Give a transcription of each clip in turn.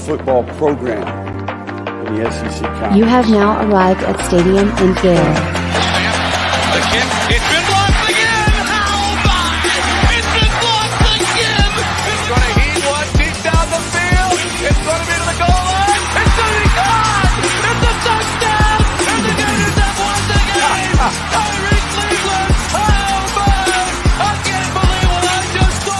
football program in the SEC Conference. You have now arrived at Stadium and Gale. The kick, it's been blocked again! How about it? It's been blocked again! It's going to heat one deep down the field. It's going to be to the goal line. It's going to be gone! It's a touchdown! And the Gators have won the game! Tyree Cleveland! How about it? I can't believe what I just saw!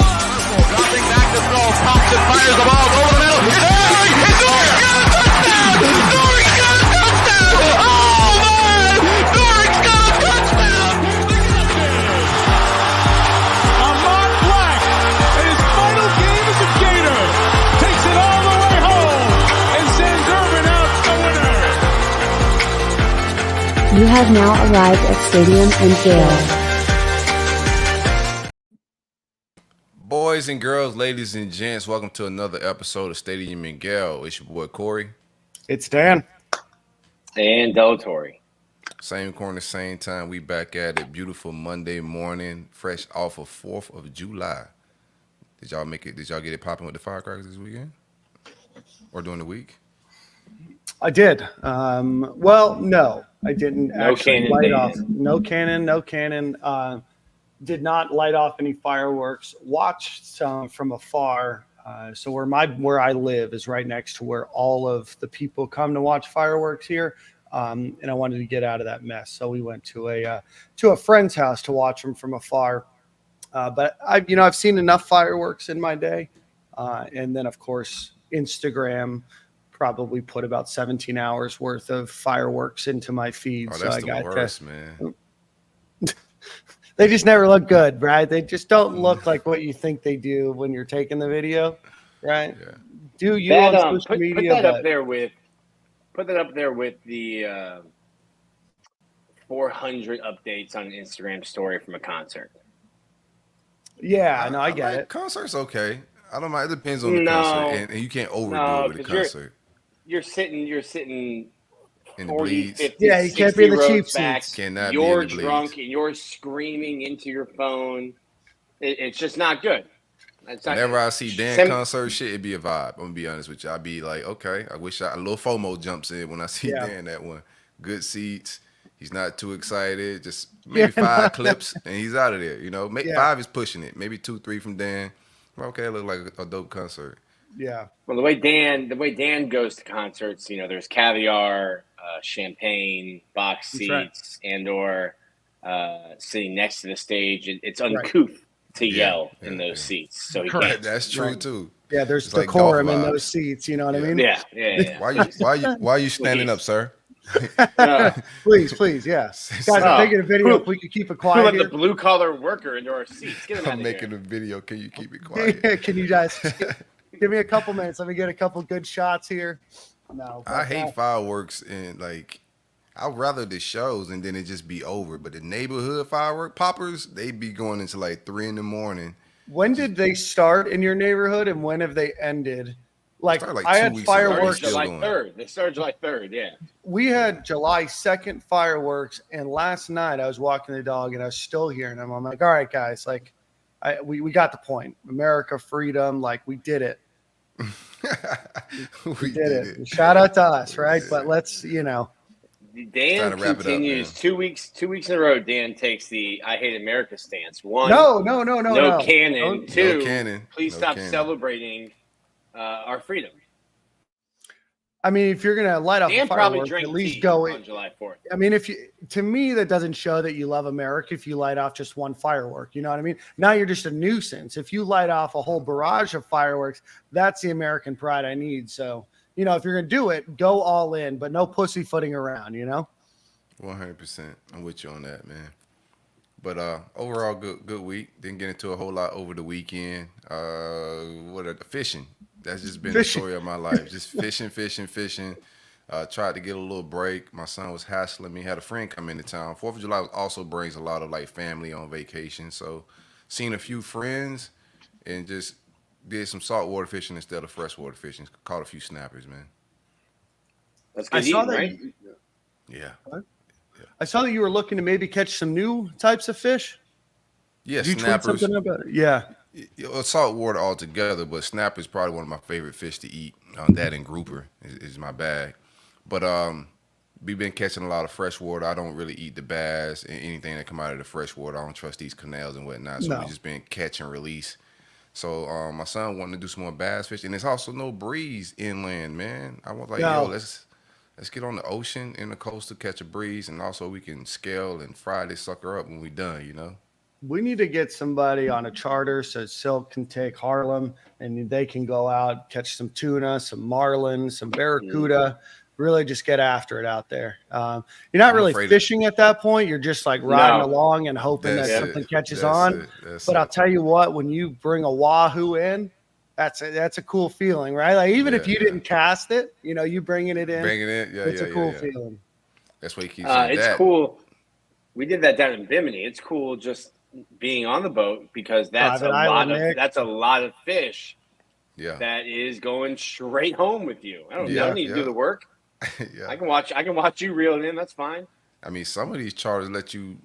Dropping back to throw. Thompson fires the ball over the middle. It's Dory! It's Dory! Got a touchdown! Dory got a touchdown! Oh, man! Dory's got a touchdown! Ahmad Black, in his final game as a Gator, takes it all the way home and sends Urban out the winner. You have now arrived at Stadium and Gale. Boys and girls, ladies and gents, welcome to another episode of Stadium and Gale. It's your boy Corey. It's Dan. And Delatorre. Same corner, same time. We back at it. Beautiful Monday morning, fresh off of 4th of July. Did y'all make it? Did y'all get it popping with the firecrackers this weekend? Or during the week? I did. Well, no, I didn't actually light off. No cannon. Did not light off any fireworks. Watched some from afar. So where I live is right next to where all of the people come to watch fireworks here. And I wanted to get out of that mess, so we went to a friend's house to watch them from afar. But I've seen enough fireworks in my day, and then of course Instagram probably put about 17 hours worth of fireworks into my feed. Oh, that's the worst, man. They just never look good, right? They just don't look like what you think they do when you're taking the video, right? Yeah. Do you That, on social media? Put that up there with the 400 updates on an Instagram story from a concert. Yeah, no, I get like it. Concert's okay. I don't mind. It depends on the concert, and you can't overdo it with a concert. You're sitting In the 40, bleeds. 50, Yeah, you can't be in the 60 cheap rows back. seats. Cannot be You're in the bleeds. drunk and you're screaming into your phone. It's just not good. Whenever I see Dan concert shit, it'd be a vibe. I'm gonna be honest with you. I'd be like, okay, I wish a little FOMO jumps in when I see Dan that one. Good seats. He's not too excited. Just maybe 5 clips and he's out of there. Maybe 5 is pushing it. Maybe 2, 3 from Dan. Okay, it looked like a dope concert. Yeah. Well, the way Dan goes to concerts, there's caviar, champagne, box seats, and/or sitting next to the stage. It's uncouth to yell in those seats. So he can't. That's true too. Yeah, there's It's like decorum golf in vibes. those seats. You know what I mean? Yeah. Why are you standing up, sir? Please, yeah. Guys, I'm making a video. If we could keep it Who quiet let here. the blue collar worker into our seats? Get him out I'm of making here. a video. Can you keep it quiet? Can you guys give me a couple minutes? Let me get a couple good shots here. No, I hate fireworks and I'd rather the shows and then it just be over. But the neighborhood firework poppers, they be going into like 3 a.m. When did they start in your neighborhood and when have they ended? Like Started like I 2 had weeks ago. fireworks. Still July going. 3rd. They started July 3rd, yeah. We had July 2nd fireworks, and last night I was walking the dog and I was still hearing them. I'm like, all right, guys, we got the point. America, freedom, we did it. we Did it. Shout out to us, right? But let's, Dan Trying to wrap it up, continues man. 2 weeks in a row. Dan takes the I hate America stance. One, no cannon. Don't- Two, No cannon. please No stop cannon. celebrating our freedom. I mean, if you're gonna light off Dan a probably firework, drank at least tea go. on July 4th. I mean, to me, that doesn't show that you love America if you light off just one firework. You know what I mean? Now you're just a nuisance. If you light off a whole barrage of fireworks, that's the American pride I need. So, if you're going to do it, go all in, but no pussyfooting around, 100%. I'm with you on that, man. But overall, good week. Didn't get into a whole lot over the weekend. Fishing. That's just been the story of my life. Just fishing. Tried to get a little break. My son was hassling me. Had a friend come into town. 4th of July also brings a lot of family on vacation. So seen a few friends and just did some saltwater fishing instead of freshwater fishing. Caught a few snappers, man. That's good eating, right? Yeah. I saw that you were looking to maybe catch some new types of fish. Yeah, Did you tweet snappers. something about it? Yeah. Salt water altogether, but snapper is probably one of my favorite fish to eat. That and grouper is my bag. But we've been catching a lot of freshwater. I don't really eat the bass and anything that come out of the freshwater. I don't trust these canals and whatnot. So we just been catch and release. So my son wanted to do some more bass fishing. And there's also no breeze inland, man. I was like, yo, let's get on the ocean in the coast to catch a breeze, and also we can scale and fry this sucker up when we done, you know. We need to get somebody on a charter so Silk can take Harlem and they can go out, catch some tuna, some marlin, some barracuda, really just get after it out there. You're not really fishing at that point. You're just like riding along and hoping that something catches on. But I'll tell you what, when you bring a wahoo in, that's a cool feeling, right? Like even if you didn't cast it, you know, you bringing it in. It's a cool feeling. That's what he keeps saying. It's cool. We did that down in Bimini. It's cool just being on the boat because that's a lot of fish. Yeah, that is going straight home with you. I don't need to do the work. I can watch you reel it in. That's fine. I mean, some of these charters let you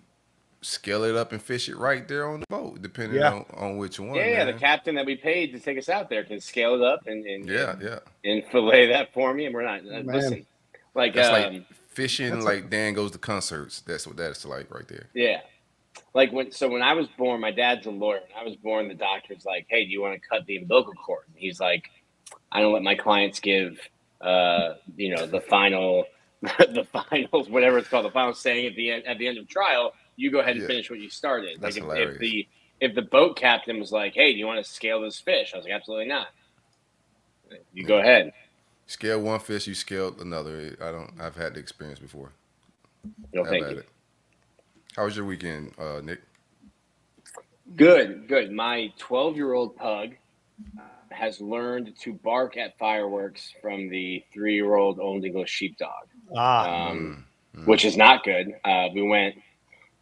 scale it up and fish it right there on the boat, depending on which one. Yeah, the captain that we paid to take us out there can scale it up and fillet that for me. And we're not listen. Like that's like fishing. Like Dan goes to concerts. That's what that's like right there. Yeah. Like when I was born, my dad's a lawyer. When I was born, the doctor's like, "Hey, do you want to cut the umbilical cord?" And he's like, "I don't let my clients give, the finals, whatever it's called, the final saying at the end of trial. You go ahead and finish what you started." That's like hilarious. if the boat captain was like, "Hey, do you want to scale this fish?" I was like, "Absolutely not." You go ahead. Scale one fish, you scaled another. I've had the experience before. No, thank you. How was your weekend, Nick? Good. My 12-year-old pug has learned to bark at fireworks from the 3-year-old Old English sheepdog, which is not good. We went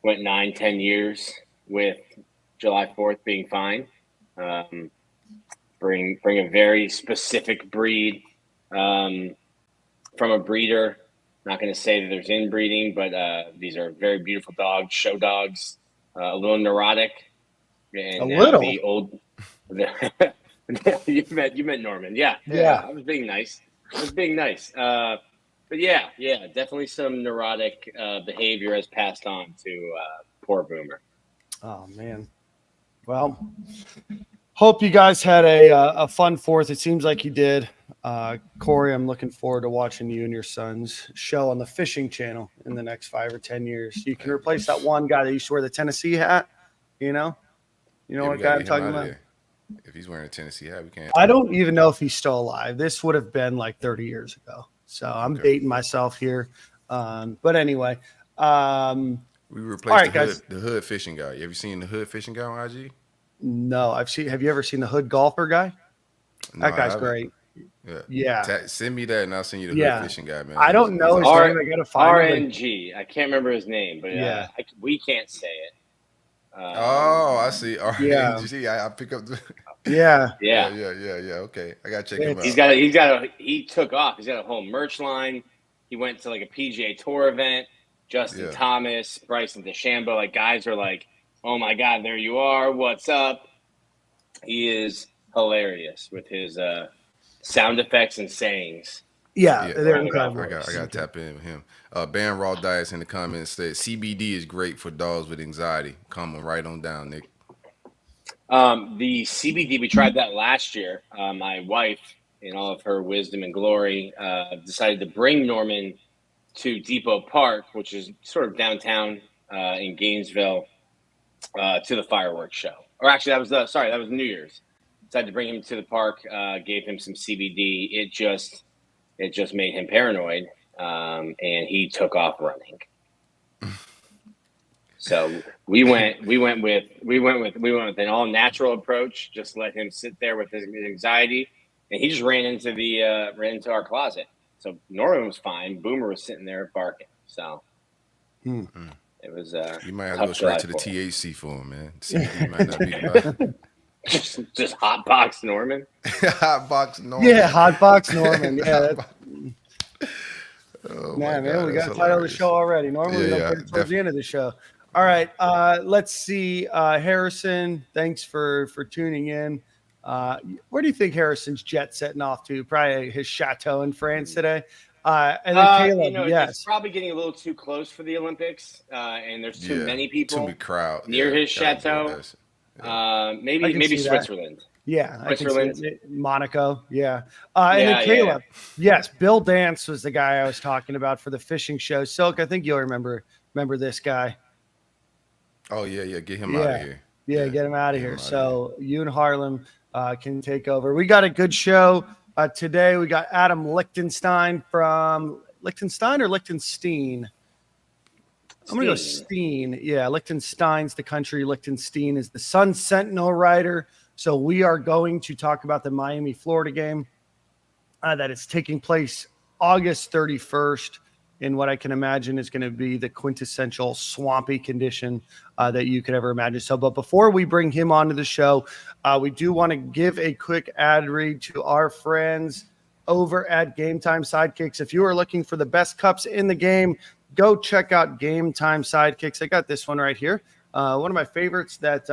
9-10 years with July 4th being fine. Bring a very specific breed from a breeder. Not going to say that there's inbreeding, but these are very beautiful dogs, show dogs, a little neurotic. And a little? The old, you met Norman. Yeah. I was being nice. But yeah, definitely some neurotic behavior has passed on to poor Boomer. Oh, man. Well, hope you guys had a fun 4th. It seems like you did. Corey, I'm looking forward to watching you and your son's show on the fishing channel in the next 5 or 10 years. You can replace that one guy that used to wear the Tennessee hat, you know what guy I'm talking about? If he's wearing a Tennessee hat, we can't. I don't even know if he's still alive. This would have been like 30 years ago. So I'm dating myself here. But anyway, we replaced the hood fishing guy. You ever seen the hood fishing guy on IG? No, have you ever seen the hood golfer guy? No, that guy's great. Yeah. Send me that and I'll send you the hood fishing guy, man. I don't know his name. I gotta find him. RNG. I can't remember his name, but we can't say it. I see. RNG. I pick up the. Yeah. Okay, I gotta check him out. He took off. He's got a whole merch line. He went to like a PGA Tour event. Justin Thomas, Bryson DeChambeau, like guys are like, "Oh my God, there you are! What's up?" He is hilarious with his sound effects and sayings. Yeah, they're incredible. I got to tap in with him. Ban Raw Diets in the comments said CBD is great for dogs with anxiety. Coming right on down, Nick. The CBD, we tried that last year. My wife, in all of her wisdom and glory, decided to bring Norman to Depot Park, which is sort of downtown in Gainesville, to the fireworks show. Or actually, that was New Year's. Decided to bring him to the park, gave him some CBD. It just made him paranoid, and he took off running. So we went with an all natural approach. Just let him sit there with his anxiety, and he just ran into our closet. So Norman was fine. Boomer was sitting there barking. So it was. You might have to go straight to the THC for him, man. CBD might not be the right. Just hot box Norman. Hot box Norman. Yeah, hot box Norman. Yeah. Oh man, God, we got the title of the show already. Normally we don't put it towards the end of the show. All right, let's see. Harrison, thanks for tuning in. Where do you think Harrison's jet setting off to? Probably his chateau in France today. And then Caleb, yes. It's probably getting a little too close for the Olympics, and there's too many people too many crowd near his chateau. Maybe Switzerland. Yeah, Switzerland. I can see it. Monaco, yeah. And then Caleb, yes, Bill Dance was the guy I was talking about for the fishing show. Silk, I think you'll remember this guy. Oh, yeah, get him out of here. Yeah, get him out of here. So you and Harlem can take over. We got a good show today. We got Adam Lichtenstein from Lichtenstein or Lichtenstein? I'm going to go Steen. Yeah, Lichtenstein's the country. Lichtenstein is the Sun-Sentinel writer. So we are going to talk about the Miami, Florida game that is taking place August 31st in what I can imagine is going to be the quintessential swampy condition that you could ever imagine. So, but before we bring him onto the show, we do want to give a quick ad read to our friends over at Game Time Sidekicks. If you are looking for the best cups in the game, go check out Game Time Sidekicks. I got this one right here. One of my favorites that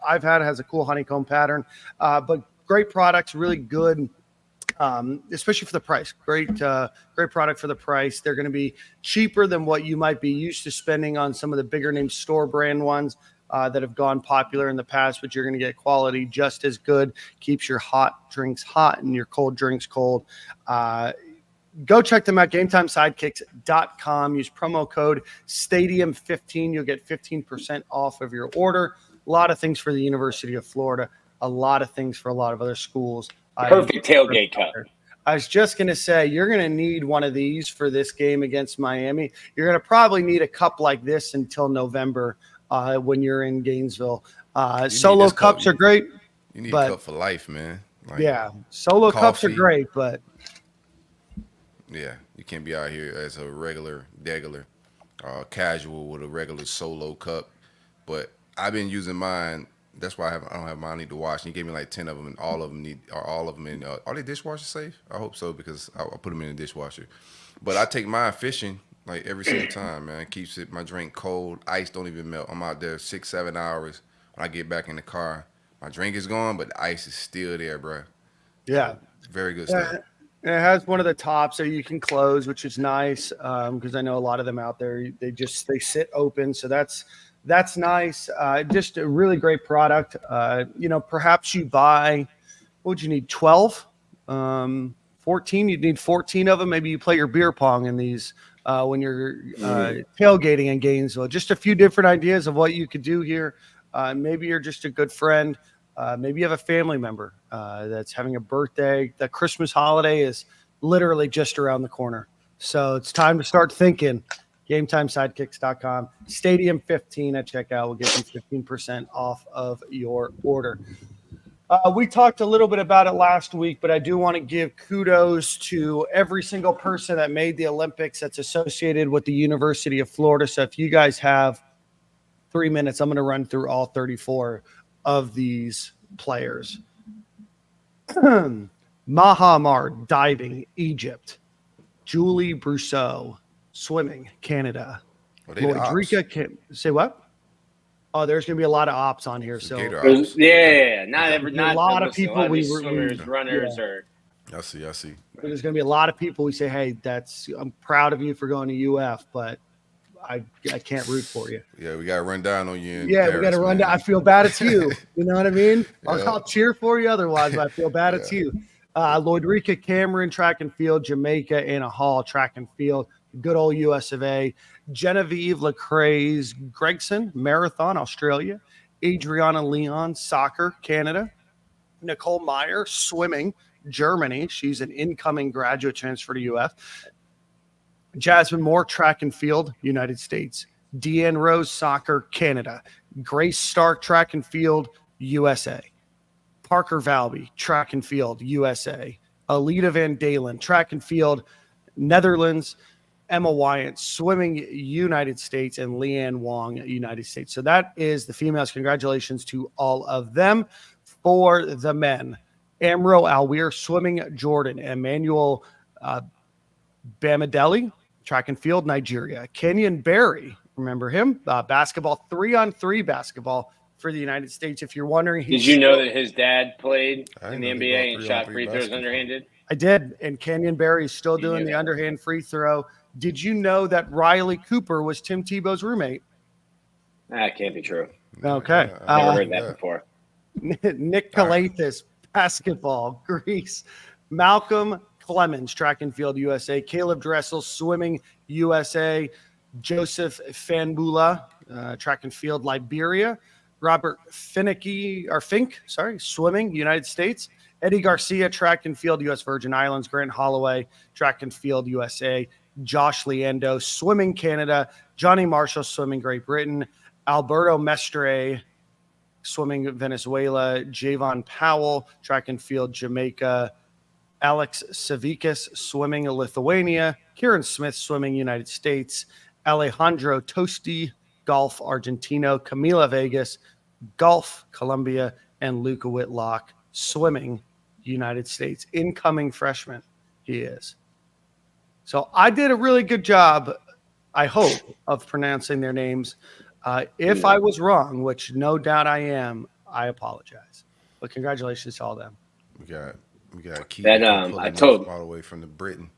I've had. Has a cool honeycomb pattern, but great products, really good, especially for the price. Great product for the price. They're going to be cheaper than what you might be used to spending on some of the bigger name store brand ones that have gone popular in the past, but you're going to get quality just as good. Keeps your hot drinks hot and your cold drinks cold. Go check them out, GameTimeSidekicks.com. Use promo code STADIUM15. You'll get 15% off of your order. A lot of things for the University of Florida. A lot of things for a lot of other schools. Perfect tailgate cup. I was just going to say, you're going to need one of these for this game against Miami. You're going to probably need a cup like this until November when you're in Gainesville. Solo cups are great. You need a cup for life, man. Solo cups are great, but – yeah, you can't be out here as a regular, casual with a regular solo cup. But I've been using mine. That's why I don't have mine. I need to wash. And he gave me like 10 of them, and all of them in. Are they dishwasher safe? I hope so because I'll put them in the dishwasher. But I take mine fishing like every single time, man. It keeps my drink cold. Ice don't even melt. I'm out there 6-7 hours. When I get back in the car, my drink is gone, but the ice is still there, bro. Yeah, very good stuff. It has one of the tops that you can close, which is nice because I know a lot of them out there, they sit open. So that's nice. Just a really great product. Perhaps you buy, what would you need, 12? 14? You'd need 14 of them. Maybe you play your beer pong in these when you're tailgating in Gainesville. Just a few different ideas of what you could do here. Maybe you're just a good friend. Maybe you have a family member that's having a birthday. The Christmas holiday is literally just around the corner. So it's time to start thinking. GameTimeSidekicks.com. Stadium15 at checkout will get you 15% off of your order. We talked a little bit about it last week, but I do want to give kudos to every single person that made the Olympics that's associated with the University of Florida. So if you guys have 3 minutes, I'm going to run through all 34 of these players. Mahamar, diving, Egypt. Julie Brousseau, swimming, Canada. Lloydrika, say what? Oh, there's going to be a lot of ops on here. So not a lot of people. Runners, or I see. There's going to be a lot of people. We say, hey, I'm proud of you for going to UF, but I can't root for you. Yeah, we got to run down on you. We got to run down. I feel bad it's you. You know what I mean? I'll cheer for you otherwise, but I feel bad it's you. Lloydrika Cameron, track and field. Jamaica, Anna Hall, track and field. Good old US of A. Genevieve Lecraze Gregson, marathon, Australia. Adriana Leon, soccer, Canada. Nicole Meyer, swimming, Germany. She's an incoming graduate transfer to UF. Jasmine Moore, track and field, United States. Deanne Rose, soccer, Canada. Grace Stark, track and field, USA. Parker Valby, track and field, USA. Alita Van Dalen, track and field, Netherlands. Emma Wyant, swimming, United States. And Leanne Wong, United States. So that is the females. Congratulations to all of them. For the men, Amro Alweer, swimming, Jordan. Emmanuel Bamadelli, track and field, Nigeria. Kenyon Barry, remember him? Basketball, 3-on-3 basketball, for the United States. If you're wondering, did you know that his dad played in the NBA and shot free throws basketball. Underhanded? I did, and Kenyon Barry's still doing the underhand free throw. Did you know that Riley Cooper was Tim Tebow's roommate? That can't be true. Okay. Never heard that before. Nick Kalathis, basketball, Greece. Malcolm Clemens, track and field, USA. Caleb Dressel, swimming, USA. Joseph Fanbula, track and field, Liberia. Robert Fink, swimming, United States. Eddie Garcia, track and field, U.S. Virgin Islands. Grant Holloway, track and field, USA. Josh Leando, swimming, Canada. Johnny Marshall, swimming, Great Britain. Alberto Mestre, swimming, Venezuela. Javon Powell, track and field, Jamaica. Alex Savikas, swimming, Lithuania. Kieran Smith, swimming, United States. Alejandro Tosti, golf, Argentina. Camila Vegas, golf, Colombia. And Luca Whitlock, swimming, United States. Incoming freshman, he is. So I did a really good job, I hope, of pronouncing their names. If I was wrong, which no doubt I am, I apologize. But congratulations to all them. We got Keith that I told all the way from the Britain.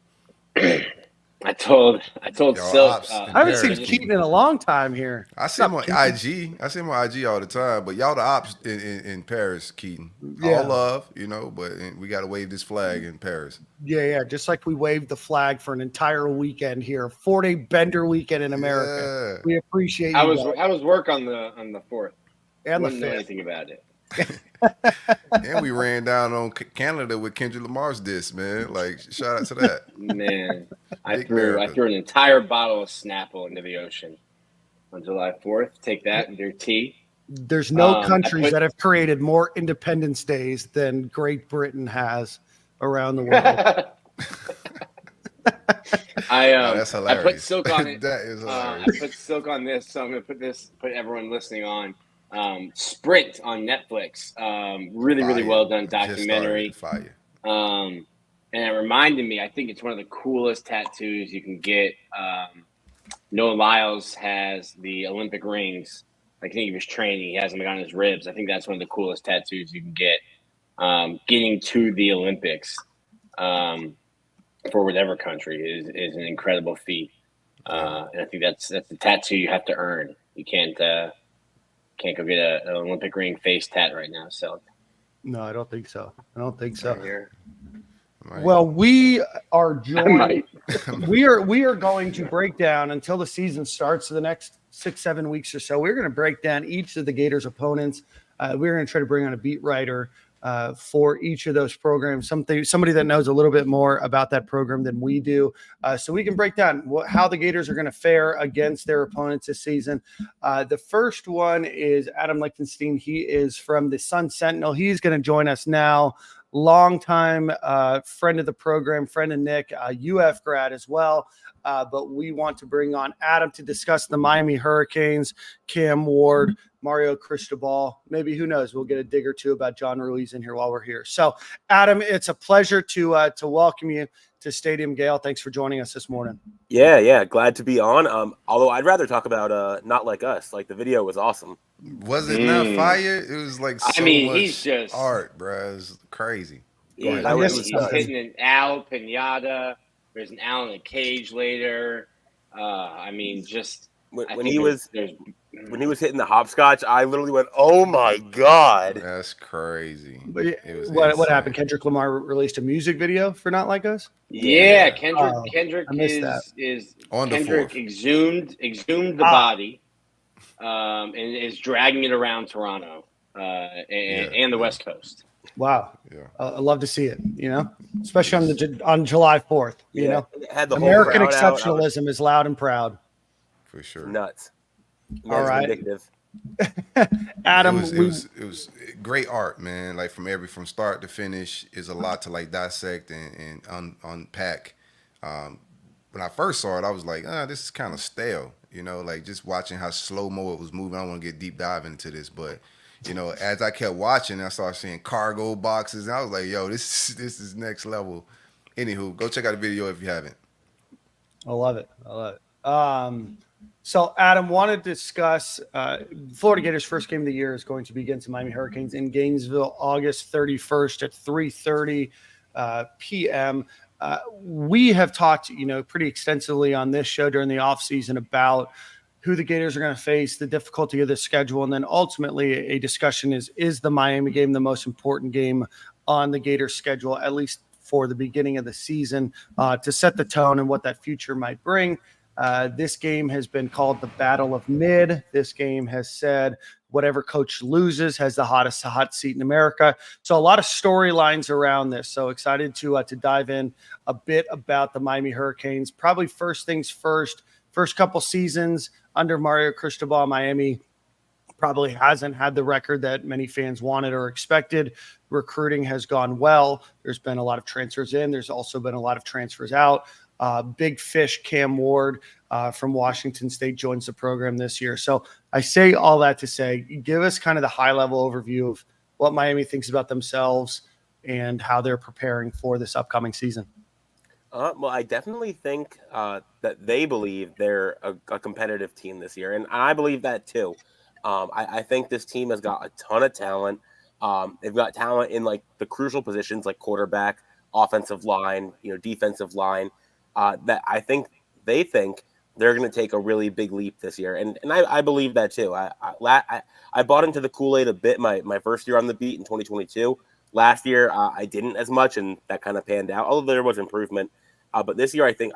I told Silk. I haven't seen Keaton in a long time here. I see him on IG. I see him on IG all the time. But y'all the ops in Paris, Keaton. Yeah. All love, but we got to wave this flag in Paris. Yeah. Just like we waved the flag for an entire weekend here, 4-day bender weekend in America. Yeah. We appreciate you. I was work on the 4th. And Wouldn't the 5th. know anything about it. And we ran down on Canada with Kendrick Lamar's disc, man. Like, shout out to that. Man, I threw an entire bottle of Snapple into the ocean on July 4th. Take that and your tea. There's no countries that have created more Independence Days than Great Britain has around the world. That's hilarious. I put Silk on it. That is hilarious. I put Silk on this, so I'm going to put everyone listening on. Sprint on Netflix. Really well done documentary. Fire. And it reminded me, I think it's one of the coolest tattoos you can get. Noah Lyles has the Olympic rings. I think he was training. He has them on his ribs. I think that's one of the coolest tattoos you can get. Getting to the Olympics for whatever country is an incredible feat. And I think that's the tattoo you have to earn. You can't go get an Olympic ring face tat right now. So no, I don't think so. Here. Well, we are joined. we are going to break down until the season starts. So the next 6-7 weeks or so, we're going to break down each of the Gators' opponents. We're going to try to bring on a beat writer for each of those programs, somebody that knows a little bit more about that program than we do, so we can break down how the Gators are going to fare against their opponents this season. The first one is Adam Lichtenstein. He is from the Sun-Sentinel. He's going to join us now. Longtime friend of the program, friend of Nick, UF grad as well. But we want to bring on Adam to discuss the Miami Hurricanes, Cam Ward, Mario Cristobal. Maybe, who knows, we'll get a dig or two about John Ruiz in here while we're here. So, Adam, it's a pleasure to welcome you to Stadium Gale. Thanks for joining us this morning. Yeah, glad to be on. Although I'd rather talk about Not Like Us. Like, the video was awesome. Was it not fire? It was like so much he's just art, bro. It's crazy. Yeah, he's hitting an Al Pinata. There's an Al in a cage later. Just when he was hitting the hopscotch, I literally went, "Oh my god, that's crazy!" What happened? Kendrick Lamar released a music video for Not Like Us. Yeah, Kendrick is on the Kendrick 4th. exhumed the body, and is dragging it around Toronto and the West Coast. Wow. Yeah. I love to see it, especially on July 4th, Had the American exceptionalism is loud and proud. For sure. Nuts. All right. Indicative. Adam, it was great art, man. Like from start to finish is a lot to like dissect and unpack. When I first saw it, I was like, this is kind of stale, like just watching how slow-mo it was moving. I don't want to get deep dive into this, but as I kept watching, I started seeing cargo boxes, and I was like, yo, this is next level. Anywho, go check out the video if you haven't. I love it. So, Adam, want to discuss Florida Gators' first game of the year is going to be against the Miami Hurricanes in Gainesville, August 31st at 3:30 p.m. We have talked, pretty extensively on this show during the offseason about who the Gators are going to face, the difficulty of the schedule, and then ultimately a discussion is the Miami game the most important game on the Gators schedule, at least for the beginning of the season, to set the tone and what that future might bring. This game has been called the Battle of Mid. This game has said whatever coach loses has the hottest hot seat in America. So a lot of storylines around this. So excited to dive in a bit about the Miami Hurricanes. Probably first things first couple seasons under Mario Cristobal, Miami probably hasn't had the record that many fans wanted or expected. Recruiting has gone well. There's been a lot of transfers in. There's also been a lot of transfers out. Big fish Cam Ward from Washington State joins the program this year. So I say all that to say, give us kind of the high-level overview of what Miami thinks about themselves and how they're preparing for this upcoming season. Well, I definitely think that they believe they're a competitive team this year, and I believe that too. I think this team has got a ton of talent. They've got talent in like the crucial positions like quarterback, offensive line, defensive line. That I think they think they're going to take a really big leap this year, and I believe that too. I bought into the Kool-Aid a bit my first year on the beat in 2022. Last year I didn't as much, and that kind of panned out. Although there was improvement, but this year I think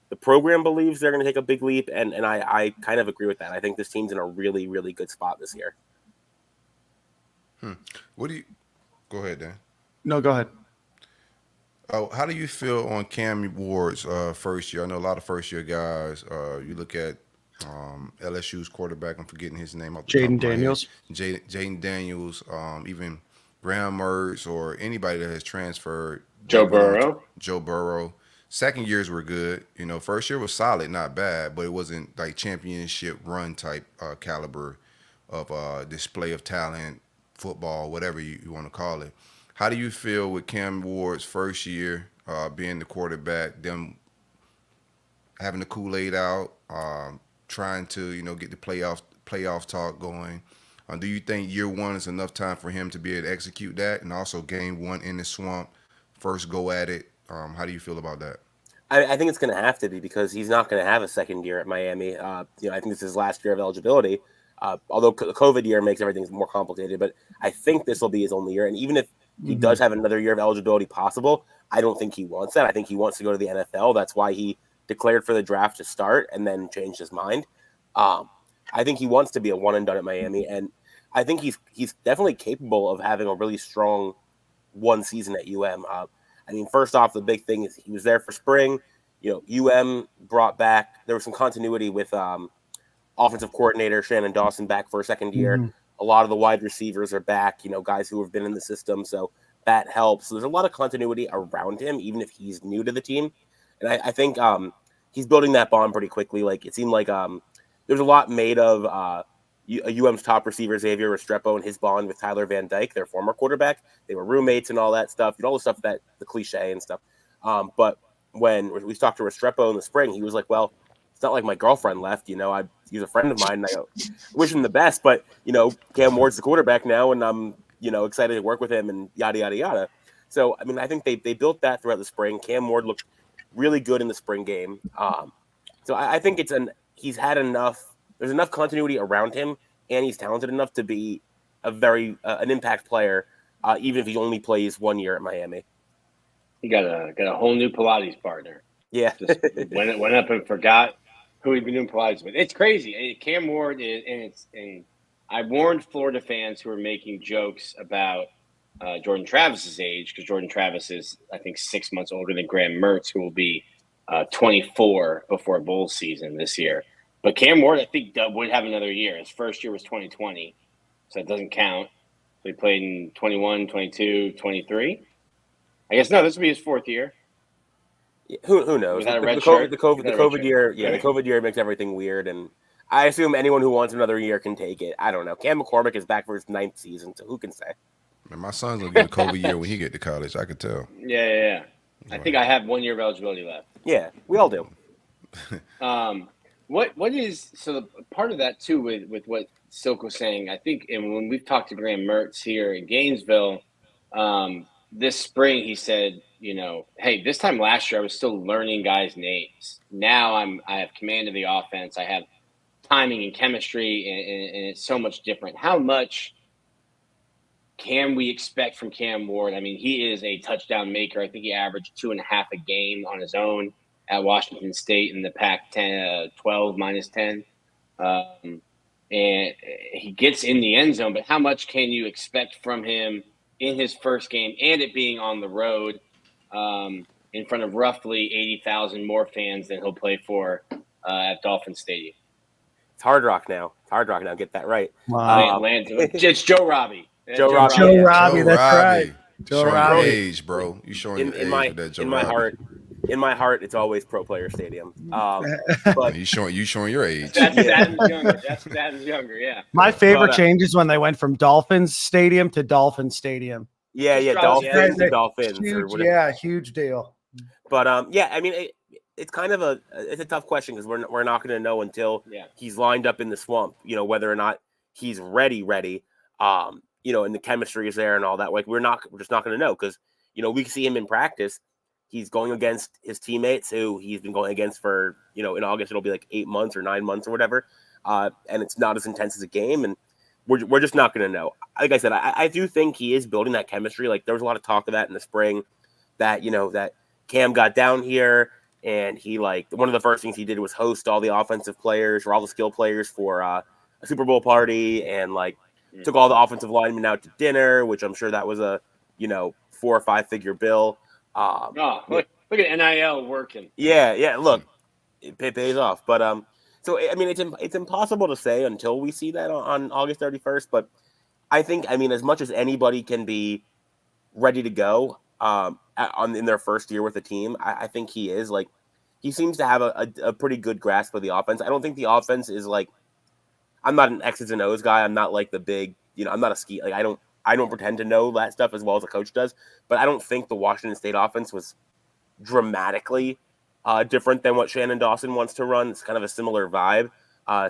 the program believes they're going to take a big leap, and I kind of agree with that. I think this team's in a really, really good spot this year. What do you – go ahead, Dan. No, go ahead. How do you feel on Cam Ward's first year? I know a lot of first-year guys. You look at LSU's quarterback. I'm forgetting his name. Jaden Daniels. Jaden Daniels, even Graham Mertz or anybody that has transferred. Joe Burrow. Second years were good. First year was solid, not bad, but it wasn't like championship run type caliber of display of talent, football, whatever you want to call it. How do you feel with Cam Ward's first year being the quarterback, them having the Kool-Aid out, trying to get the playoff talk going? Do you think year one is enough time for him to be able to execute that, and also game one in the swamp, first go at it? How do you feel about that? I think it's going to have to be because he's not going to have a second year at Miami. I think this is his last year of eligibility. Although the COVID year makes everything more complicated, but I think this will be his only year. And even if he does have another year of eligibility possible, I don't think he wants that. I think he wants to go to the NFL. That's why he declared for the draft to start and then changed his mind. I think he wants to be a one and done at Miami, and I think he's definitely capable of having a really strong one season at UM. First off, the big thing is he was there for spring. UM brought back. There was some continuity with offensive coordinator Shannon Dawson back for a second year. Mm-hmm. A lot of the wide receivers are back, guys who have been in the system. So that helps. So there's a lot of continuity around him, even if he's new to the team. And I think he's building that bond pretty quickly. Like it seemed like there's a lot made of UM's top receiver, Xavier Restrepo, and his bond with Tyler Van Dyke, their former quarterback. They were roommates and all that stuff, all the stuff that the cliche and stuff. But when we talked to Restrepo in the spring, he was like, well, it's not like my girlfriend left, he's a friend of mine, and I wish him the best, but, Cam Ward's the quarterback now, and I'm, excited to work with him and yada, yada, yada. So, I think they built that throughout the spring. Cam Ward looked really good in the spring game. So I think he's had enough, there's enough continuity around him, and he's talented enough to be a very, an impact player, even if he only plays 1 year at Miami. He got a whole new Pilates partner. Yeah. Just went up and forgot who he'd been doing Pilates with. It's crazy. Cam Ward is, and I warned Florida fans who were making jokes about Jordan Travis's age, because Jordan Travis is, I think, 6 months older than Graham Mertz, who will be 24 before bowl season this year. But Cam Ward, I think, would have another year. His first year was 2020, so it doesn't count. So he played in 21, 22, 23. I guess, no, this will be his fourth year. Who knows? The COVID year, the COVID year makes everything weird, and I assume anyone who wants another year can take it. I don't know. Cam McCormick is back for his 9th season, so who can say? Man, my son's gonna get a COVID year when he get to college. I could tell. Yeah. I think I have 1 year of eligibility left. Yeah, we all do. What is so the part of that too with what Silk was saying? I think, and when we've talked to Graham Mertz here in Gainesville, this spring he said, hey, this time last year I was still learning guys' names. Now I have command of the offense. I have timing and chemistry, and it's so much different. How much can we expect from Cam Ward? I mean, he is a touchdown maker. I think he averaged 2.5 a game on his own at Washington State in the Pac-10, 12 minus 10. And he gets in the end zone, but how much can you expect from him in his first game and it being on the road in front of roughly 80,000 more fans than he'll play for at Dolphin Stadium? It's Hard Rock now. Get that right. Wow. It's Joe Robbie. Joe Robbie, that's right. Joe Robbie. Age, bro. You showing your age with that Joe Robbie. In my heart, it's always Pro Player Stadium. But you showing your age. That's Adam's younger. Yeah. My favorite change is when they went from Dolphins Stadium to Dolphin Stadium. Yeah, Dolphins to Dolphins. Huge deal. But I mean, it's kind of it's a tough question because we're not going to know until he's lined up in the swamp. Whether or not he's ready. And the chemistry is there and all that. Like we're just not going to know because we see him in practice. He's going against his teammates who he's been going against for, in August, it'll be like 8 months or 9 months or whatever. And it's not as intense as a game. And we're just not going to know. Like I said, I do think he is building that chemistry. Like there was a lot of talk of that in the spring that, that Cam got down here and he one of the first things he did was host all the offensive players or all the skill players for a Super Bowl party and took all the offensive linemen out to dinner, which I'm sure that was a, 4 or 5 figure bill. Look at NIL working. Yeah. Look, it pays off. But so I mean, it's impossible to say until we see that on August 31st. But I think, I mean, as much as anybody can be ready to go in their first year with the team, I think he is. He seems to have a pretty good grasp of the offense. I don't think the offense is I'm not an X's and O's guy. I'm not the big, I'm not a ski. I don't pretend to know that stuff as well as a coach does, but I don't think the Washington State offense was dramatically different than what Shannon Dawson wants to run. It's kind of a similar vibe,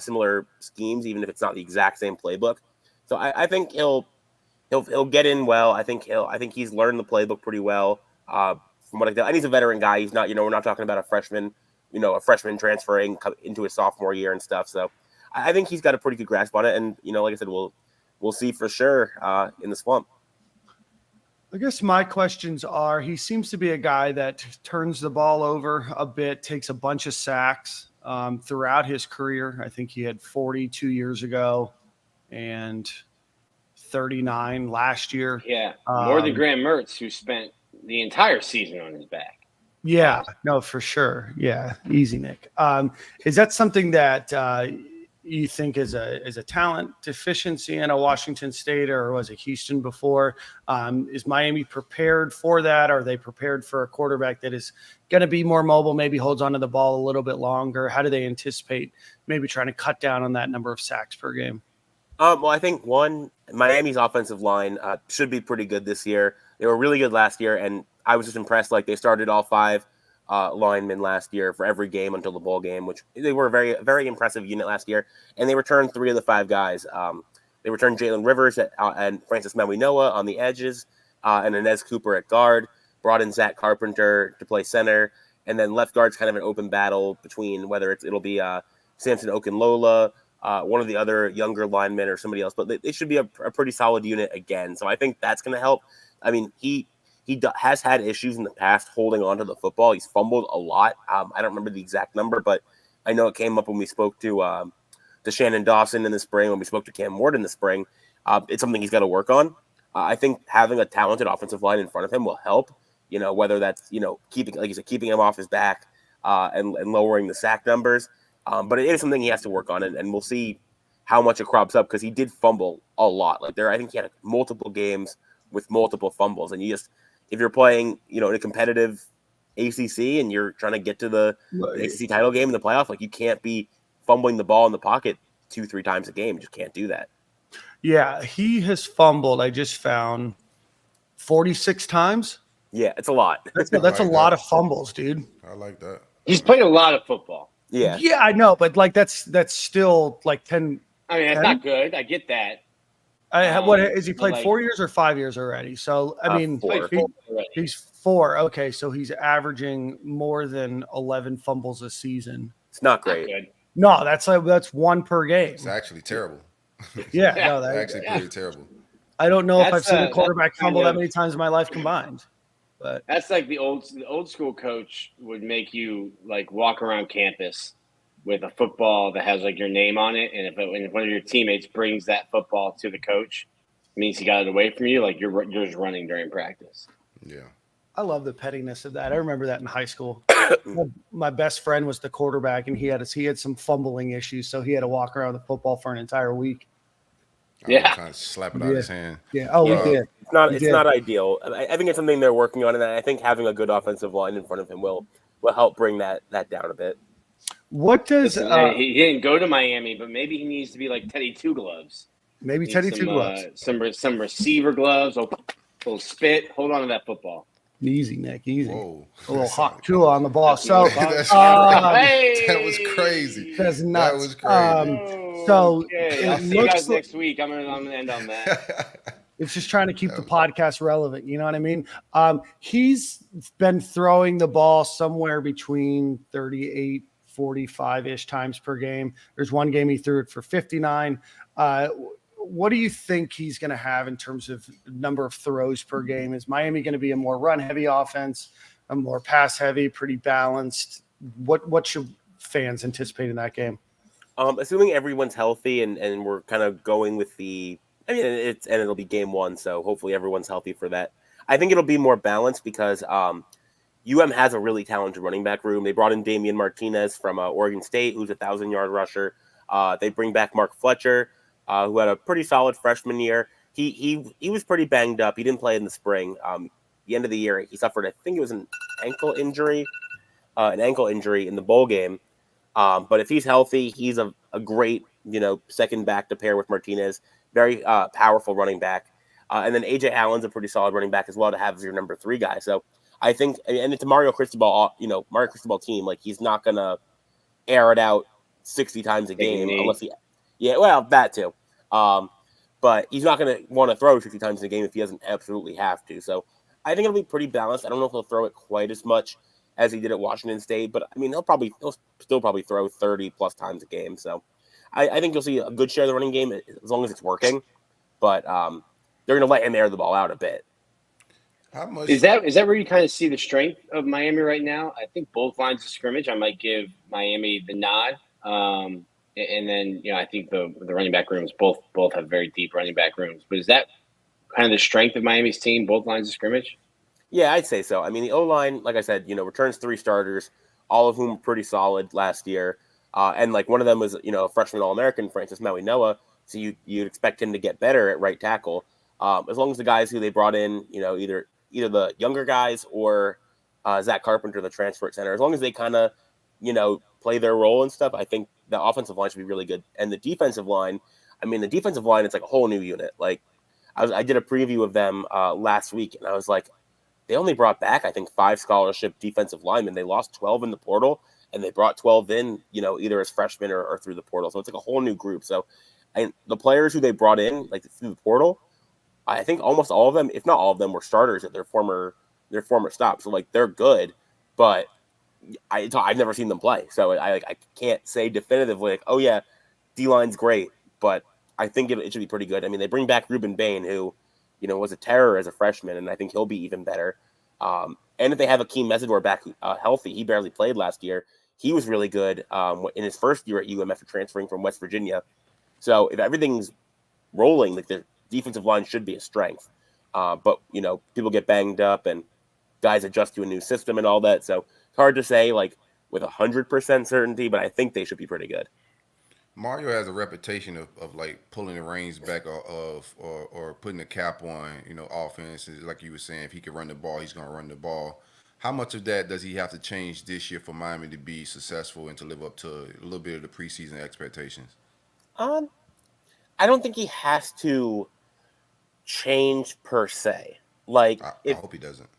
similar schemes, even if it's not the exact same playbook. So I think he'll get in well. I think he's learned the playbook pretty well. From what I tell, and he's a veteran guy. He's not, we're not talking about a freshman transferring into his sophomore year and stuff. So I think he's got a pretty good grasp on it. And like I said, we'll see for sure in the swamp. I guess my questions are, he seems to be a guy that turns the ball over a bit, takes a bunch of sacks throughout his career. I think he had 40 2 years ago and 39 last year. Yeah, more than Graham Mertz, who spent the entire season on his back. Yeah, no, for sure. Yeah, easy, Nick. Is that something that you think is a talent deficiency in a Washington State, or was it Houston before? Is Miami prepared for that? Are they prepared for a quarterback that is going to be more mobile, maybe holds onto the ball a little bit longer? How do they anticipate maybe trying to cut down on that number of sacks per game? Well, I think Miami's offensive line should be pretty good this year. They were really good last year, and I was just impressed. They started all 5 linemen last year for every game until the bowl game, which they were a very, very impressive unit last year. And they returned 3 of the 5 guys. They returned Jalen Rivers and Francis Mawinoa on the edges, and Inez Cooper at guard. Brought in Zach Carpenter to play center, and then left guard's kind of an open battle between whether it'll be Samson Okunlola, one of the other younger linemen, or somebody else. But they should be a pretty solid unit again. So I think that's going to help. I mean, he has had issues in the past holding on to the football. He's fumbled a lot. I don't remember the exact number, but I know it came up when we spoke to Shannon Dawson in the spring, when we spoke to Cam Ward in the spring. It's something he's got to work on. I think having a talented offensive line in front of him will help, whether that's, keeping him off his back and lowering the sack numbers. But it is something he has to work on, and we'll see how much it crops up, because he did fumble a lot. I think he had multiple games with multiple fumbles, and if you're playing, in a competitive ACC and you're trying to get to the ACC title game in the playoff, you can't be fumbling the ball in the pocket 2-3 times a game. You just can't do that. Yeah, he has fumbled, I just found, 46 times. Yeah, it's a lot. That's a lot of fumbles, dude. I like that. He's played a lot of football. Yeah. Yeah, I know, but like that's still like 10. I mean, it's not good. I get that. What is he played like, 4 years or 5 years already? So I mean, 4. He's 4. Okay, so he's averaging more than 11 fumbles a season. It's not great. No, that's one per game. It's actually terrible. Yeah, Yeah. no, It's actually pretty terrible. I don't know if I've That's, seen a quarterback fumble that of- many times in my life combined. But That's like the old school coach would make you like walk around campus with a football that has like your name on it, and if one of your teammates brings that football to the coach, it means he got it away from you. Like you're just running during practice. Yeah. I love the pettiness of that. I remember that in high school. My best friend was the quarterback, and he had some fumbling issues, so he had to walk around with the football for an entire week. Yeah. Trying to slap it out of his hand. Yeah. Oh, he did. It's not ideal. I think it's something they're working on, and I think having a good offensive line in front of him will help bring that down a bit. What does he didn't go to Miami, but maybe he needs to be like Teddy Two Gloves. Maybe Teddy Two Gloves. Some receiver gloves. A little spit. Hold on to that football. Easy, Nick. Easy. Whoa. A little hot Tua on the ball. So that was crazy. That's nuts. That was crazy. So I'll see you guys next week. I'm gonna end on that. It's just trying to keep the podcast relevant. You know what I mean? He's been throwing the ball somewhere between 38, 45-ish times per game. There's one game he threw it for 59. What do you think he's going to have in terms of number of throws per game? Is Miami going to be a more run-heavy offense, a more pass-heavy, pretty balanced? What should fans anticipate in that game? Assuming everyone's healthy and we're kind of going with it'll be game 1, so hopefully everyone's healthy for that. I think it'll be more balanced because UM has a really talented running back room. They brought in Damian Martinez from Oregon State, who's a 1,000-yard rusher. They bring back Mark Fletcher, who had a pretty solid freshman year. He was pretty banged up. He didn't play in the spring. The end of the year, he suffered, I think it was an ankle injury in the bowl game. But if he's healthy, he's a great, second back to pair with Martinez. Very powerful running back. And then A.J. Allen's a pretty solid running back as well to have as your number 3 guy. So I think, and it's a Mario Cristobal team. Like, he's not going to air it out 60 times a game unless that too. But he's not going to want to throw 60 times in a game if he doesn't absolutely have to. So I think it'll be pretty balanced. I don't know if he'll throw it quite as much as he did at Washington State, but I mean, he'll still probably throw 30 plus times a game. So I think you'll see a good share of the running game as long as it's working, but they're going to let him air the ball out a bit. How much is that where you kind of see the strength of Miami right now? I think both lines of scrimmage, I might give Miami the nod. And then, I think the running back rooms both have very deep running back rooms. But is that kind of the strength of Miami's team, both lines of scrimmage? Yeah, I'd say so. I mean, the O-line, like I said, returns 3 starters, all of whom were pretty solid last year. And like one of them was, a freshman All-American, Francis Maui-Noah. So you'd expect him to get better at right tackle. As long as the guys who they brought in, either the younger guys or Zach Carpenter, the transfer at center, as long as they kind of, play their role and stuff, I think the offensive line should be really good. And the defensive line, it's like a whole new unit. Like I did a preview of them last week, and I was like, they only brought back, I think, 5 scholarship defensive linemen. They lost 12 in the portal, and they brought 12 in, either as freshmen or through the portal. So it's like a whole new group. So the players who they brought in, like through the portal, I think almost all of them, if not all of them, were starters at their former stops. So like they're good, but I've never seen them play. So I can't say definitively like, oh yeah, D-line's great, but I think it should be pretty good. I mean, they bring back Ruben Bain, who, was a terror as a freshman, and I think he'll be even better. And if they have Akeem Mesidor back healthy, he barely played last year. He was really good in his first year at UM after transferring from West Virginia. So if everything's rolling, like their defensive line should be a strength. But, people get banged up and guys adjust to a new system and all that. So it's hard to say like with 100% certainty, but I think they should be pretty good. Mario has a reputation of like pulling the reins back or putting the cap on, offense. Like you were saying, if he can run the ball, he's going to run the ball. How much of that does he have to change this year for Miami to be successful and to live up to a little bit of the preseason expectations? I don't think he has to change per se. Like, I hope he doesn't.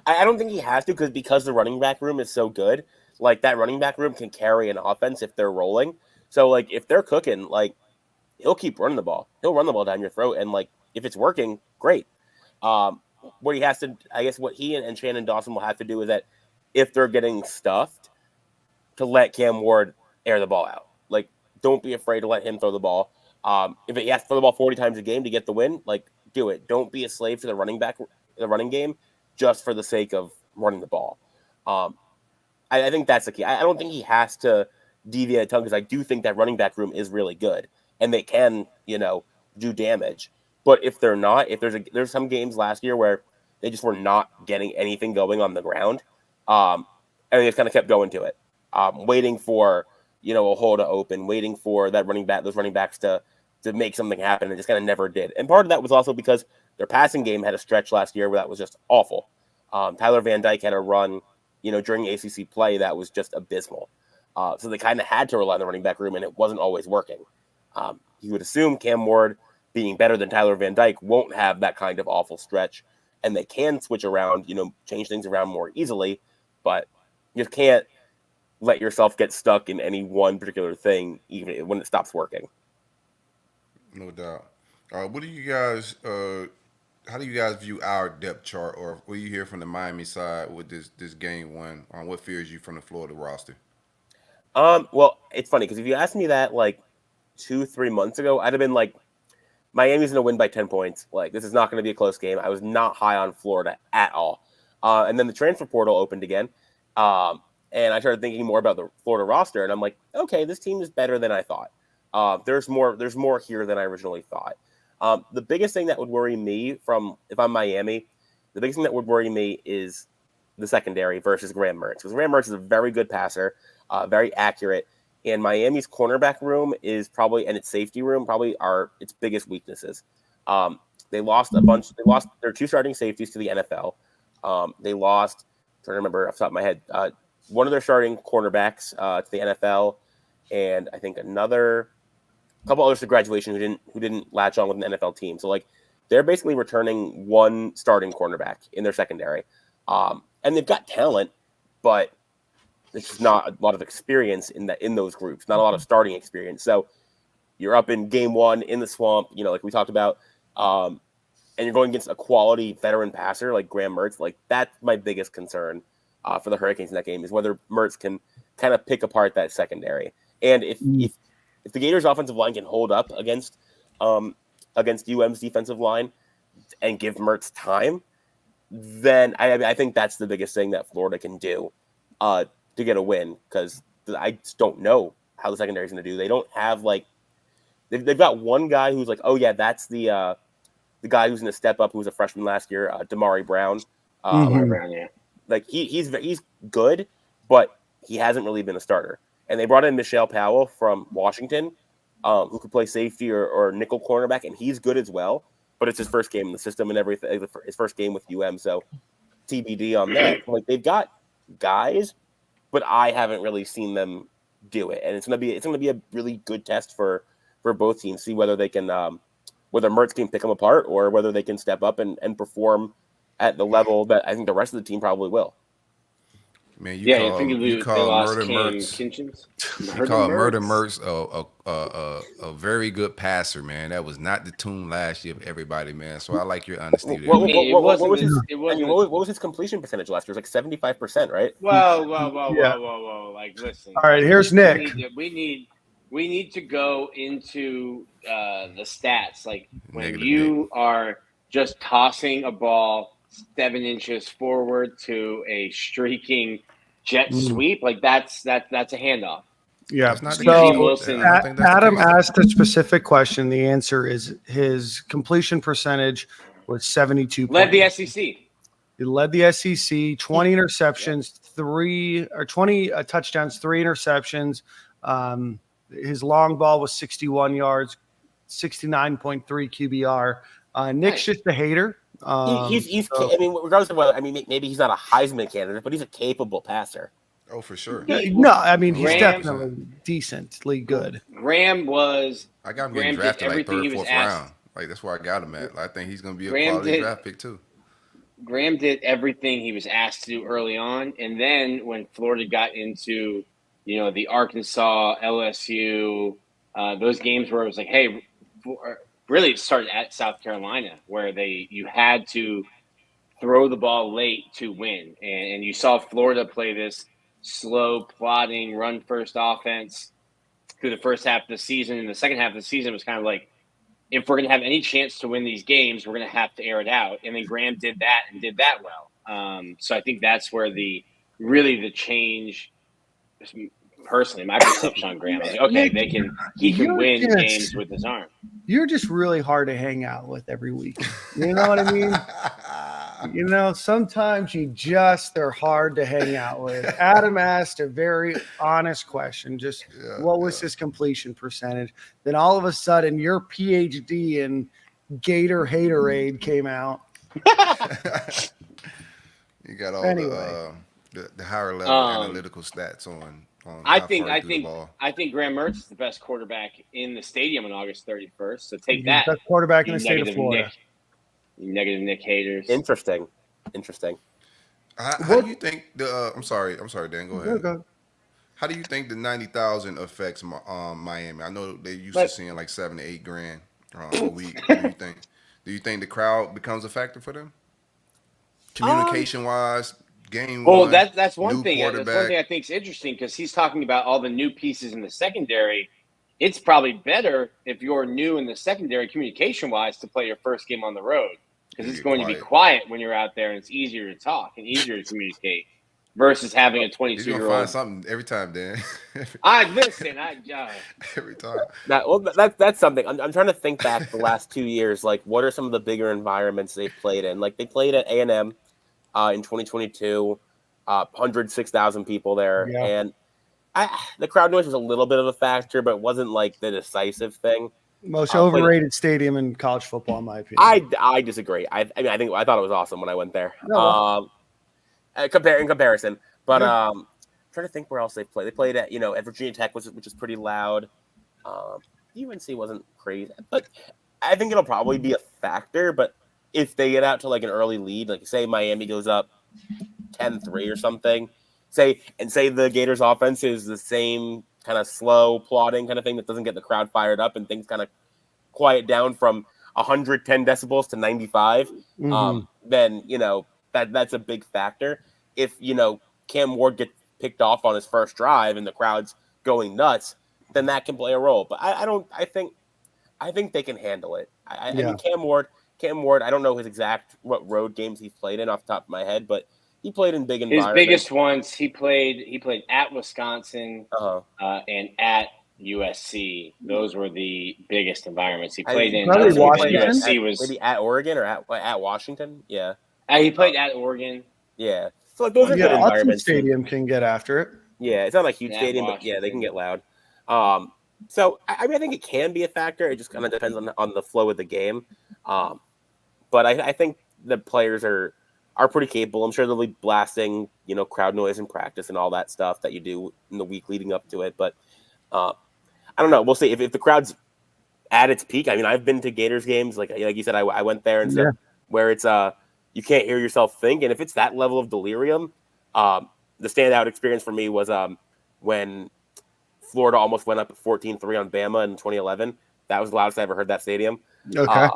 I don't think he has to because the running back room is so good. like that running back room can carry an offense if they're rolling. So like if they're cooking, like he'll keep running the ball. He'll run the ball down your throat, and like if it's working, great. What he has to, I guess, what he and Shannon Dawson will have to do is that if they're getting stuffed, to let Cam Ward air the ball out. Like, don't be afraid to let him throw the ball. If he has to throw the ball 40 times a game to get the win, like, do it. Don't be a slave to the running game, just for the sake of running the ball. I think that's the key. I don't think he has to deviate a ton because I do think that running back room is really good and they can, do damage. But if they're not, if there's some games last year where they just were not getting anything going on the ground, and they just kind of kept going to it, waiting for a hole to open, waiting for those running backs to make something happen, and just kind of never did. And part of that was also because their passing game had a stretch last year where that was just awful. Tyler Van Dyke had a run, during ACC play that was just abysmal. So they kind of had to rely on the running back room, and it wasn't always working. You would assume Cam Ward, being better than Tyler Van Dyke, won't have that kind of awful stretch, and they can switch around, change things around more easily, but you can't let yourself get stuck in any one particular thing, even when it stops working. No doubt. What do you guys? How do you guys view our depth chart, or what do you hear from the Miami side with this game one? What fears you from the Florida roster? Well, it's funny because if you asked me that like 2-3 months ago, I'd have been like, Miami's going to win by 10 points. Like, this is not going to be a close game. I was not high on Florida at all. And then the transfer portal opened again. And I started thinking more about the Florida roster, and I'm like, okay, this team is better than I thought. There's more here than I originally thought. The biggest thing that would worry me if I'm Miami, the biggest thing that would worry me is the secondary versus Graham Mertz. Because Graham Mertz is a very good passer, very accurate, and Miami's cornerback room is probably, and its safety room probably are its biggest weaknesses. They lost their 2 starting safeties to the NFL. They lost, I'm trying to remember off the top of my head, one of their starting cornerbacks to the NFL, and I think a couple others to graduation who didn't latch on with an NFL team. So like they're basically returning one starting cornerback in their secondary, and they've got talent, but there's just not a lot of experience in those groups, not a lot of starting experience. So you're up in game one in the swamp, like we talked about, and you're going against a quality veteran passer like Graham Mertz. Like that's my biggest concern for the Hurricanes in that game, is whether Mertz can kind of pick apart that secondary. And if the Gators' offensive line can hold up against UM's defensive line and give Mertz time, then I think that's the biggest thing that Florida can do to get a win, because I just don't know how the secondary is going to do. They don't have they've got one guy who's like, oh yeah, that's the guy who's going to step up, who was a freshman last year, Damari Brown. Yeah. Like he's good, but he hasn't really been a starter. And they brought in Michelle Powell from Washington, who could play safety or nickel cornerback, and he's good as well. But it's his first game in the system and everything. His first game with UM, so TBD on that. Like they've got guys, but I haven't really seen them do it. And it's gonna be a really good test for both teams. See whether they can whether Mertz can pick them apart, or whether they can step up and perform at the level that I think the rest of the team probably will. Man, you call Murder Mertz a very good passer, man. That was not the tune last year of everybody, man. So I like your honesty there. What was his completion percentage last year? It was like 75%, right? Whoa. Like, listen. All right, here's Nick. We need to go into the stats. Like when Negative you are just tossing a ball 7 inches forward to a streaking jet sweep, like that's a handoff. Yeah. So Adam asked a specific question. The answer is his completion percentage was 72. Led the SEC. He led the SEC, 20 interceptions, 20 touchdowns, 3 interceptions. His long ball was 61 yards, 69.3 QBR. Nick's just a hater. I mean, regardless of whether, maybe he's not a Heisman candidate, but he's a capable passer. Oh, for sure. No, I mean, he's definitely decently good. Graham was. I got him getting drafted like 3rd, 4th round. Like that's where I got him at. I think he's going to be a quality draft pick too. Graham did everything he was asked to do early on, and then when Florida got into, the Arkansas, LSU, those games where it was like, hey, really it started at South Carolina where you had to throw the ball late to win, and you saw Florida play this slow, plodding, run-first offense through the first half of the season, and the second half of the season was kind of like, if we're going to have any chance to win these games, we're going to have to air it out. And then Graham did that and did that well. So I think that's where the change, personally, my perception on Graham, I was like, okay, he can win games with his arm. You're just really hard to hang out with every week. You know what I mean? Sometimes they're hard to hang out with. Adam asked a very honest question, what was his completion percentage? Then all of a sudden your PhD in Gator Haterade came out. You got all the higher level analytical stats on I think Graham Mertz is the best quarterback in the stadium on August 31st. So take that. Best quarterback in the state of Florida. Negative Nick haters. Interesting. How do you think I'm sorry, Dan. Go ahead. Go. How do you think the 90,000 affects Miami? I know they used to seeing like 7 to 8 grand a week. Do you think the crowd becomes a factor for them? Communication wise, game. Well, that's one thing. That's one thing I think is interesting because he's talking about all the new pieces in the secondary. It's probably better if you're new in the secondary communication wise to play your first game on the road because it's going to be quiet when you're out there and it's easier to talk and easier to communicate versus having a 22-year-old. You're gonna find something every time, Dan. Every time. That's something. I'm trying to think back the last 2 years. Like, what are some of the bigger environments they've played in? Like, they played at A&M in 2022, 106,000 people there, and the crowd noise was a little bit of a factor, but it wasn't like the decisive thing. Most overrated stadium in college football, in my opinion. I disagree. I thought it was awesome when I went there. In comparison, but I'm trying to think where else they played. They played at at Virginia Tech, which is pretty loud. UNC wasn't crazy, but I think it'll probably be a factor. But if they get out to like an early lead, like say Miami goes up 10-3 or something. Say the Gators offense is the same kind of slow, plodding kind of thing that doesn't get the crowd fired up and things kind of quiet down from 110 decibels to 95, then, that's a big factor. If, Cam Ward gets picked off on his first drive and the crowd's going nuts, then that can play a role. But I think they can handle it. I mean, Cam Ward, I don't know what road games he's played in off the top of my head, but he played in big environments. His biggest ones, he played at Wisconsin and at USC. Those were the biggest environments he played in. USC was maybe at Oregon or at Washington. Yeah, he played at Oregon. Yeah, so like those are good environments. Stadium can get after it. Yeah, it's not like huge stadium, but they can get loud. So I think it can be a factor. It just kind of depends on the flow of the game. But I think the players are pretty capable. I'm sure they'll be blasting, crowd noise in practice and all that stuff that you do in the week leading up to it. But I don't know. We'll see if the crowd's at its peak. I mean, I've been to Gators games, like you said, I went there and stuff where it's you can't hear yourself think. And if it's that level of delirium, the standout experience for me was when Florida almost went up at 14-3 on Bama in 2011. That was the loudest I ever heard that stadium. Okay.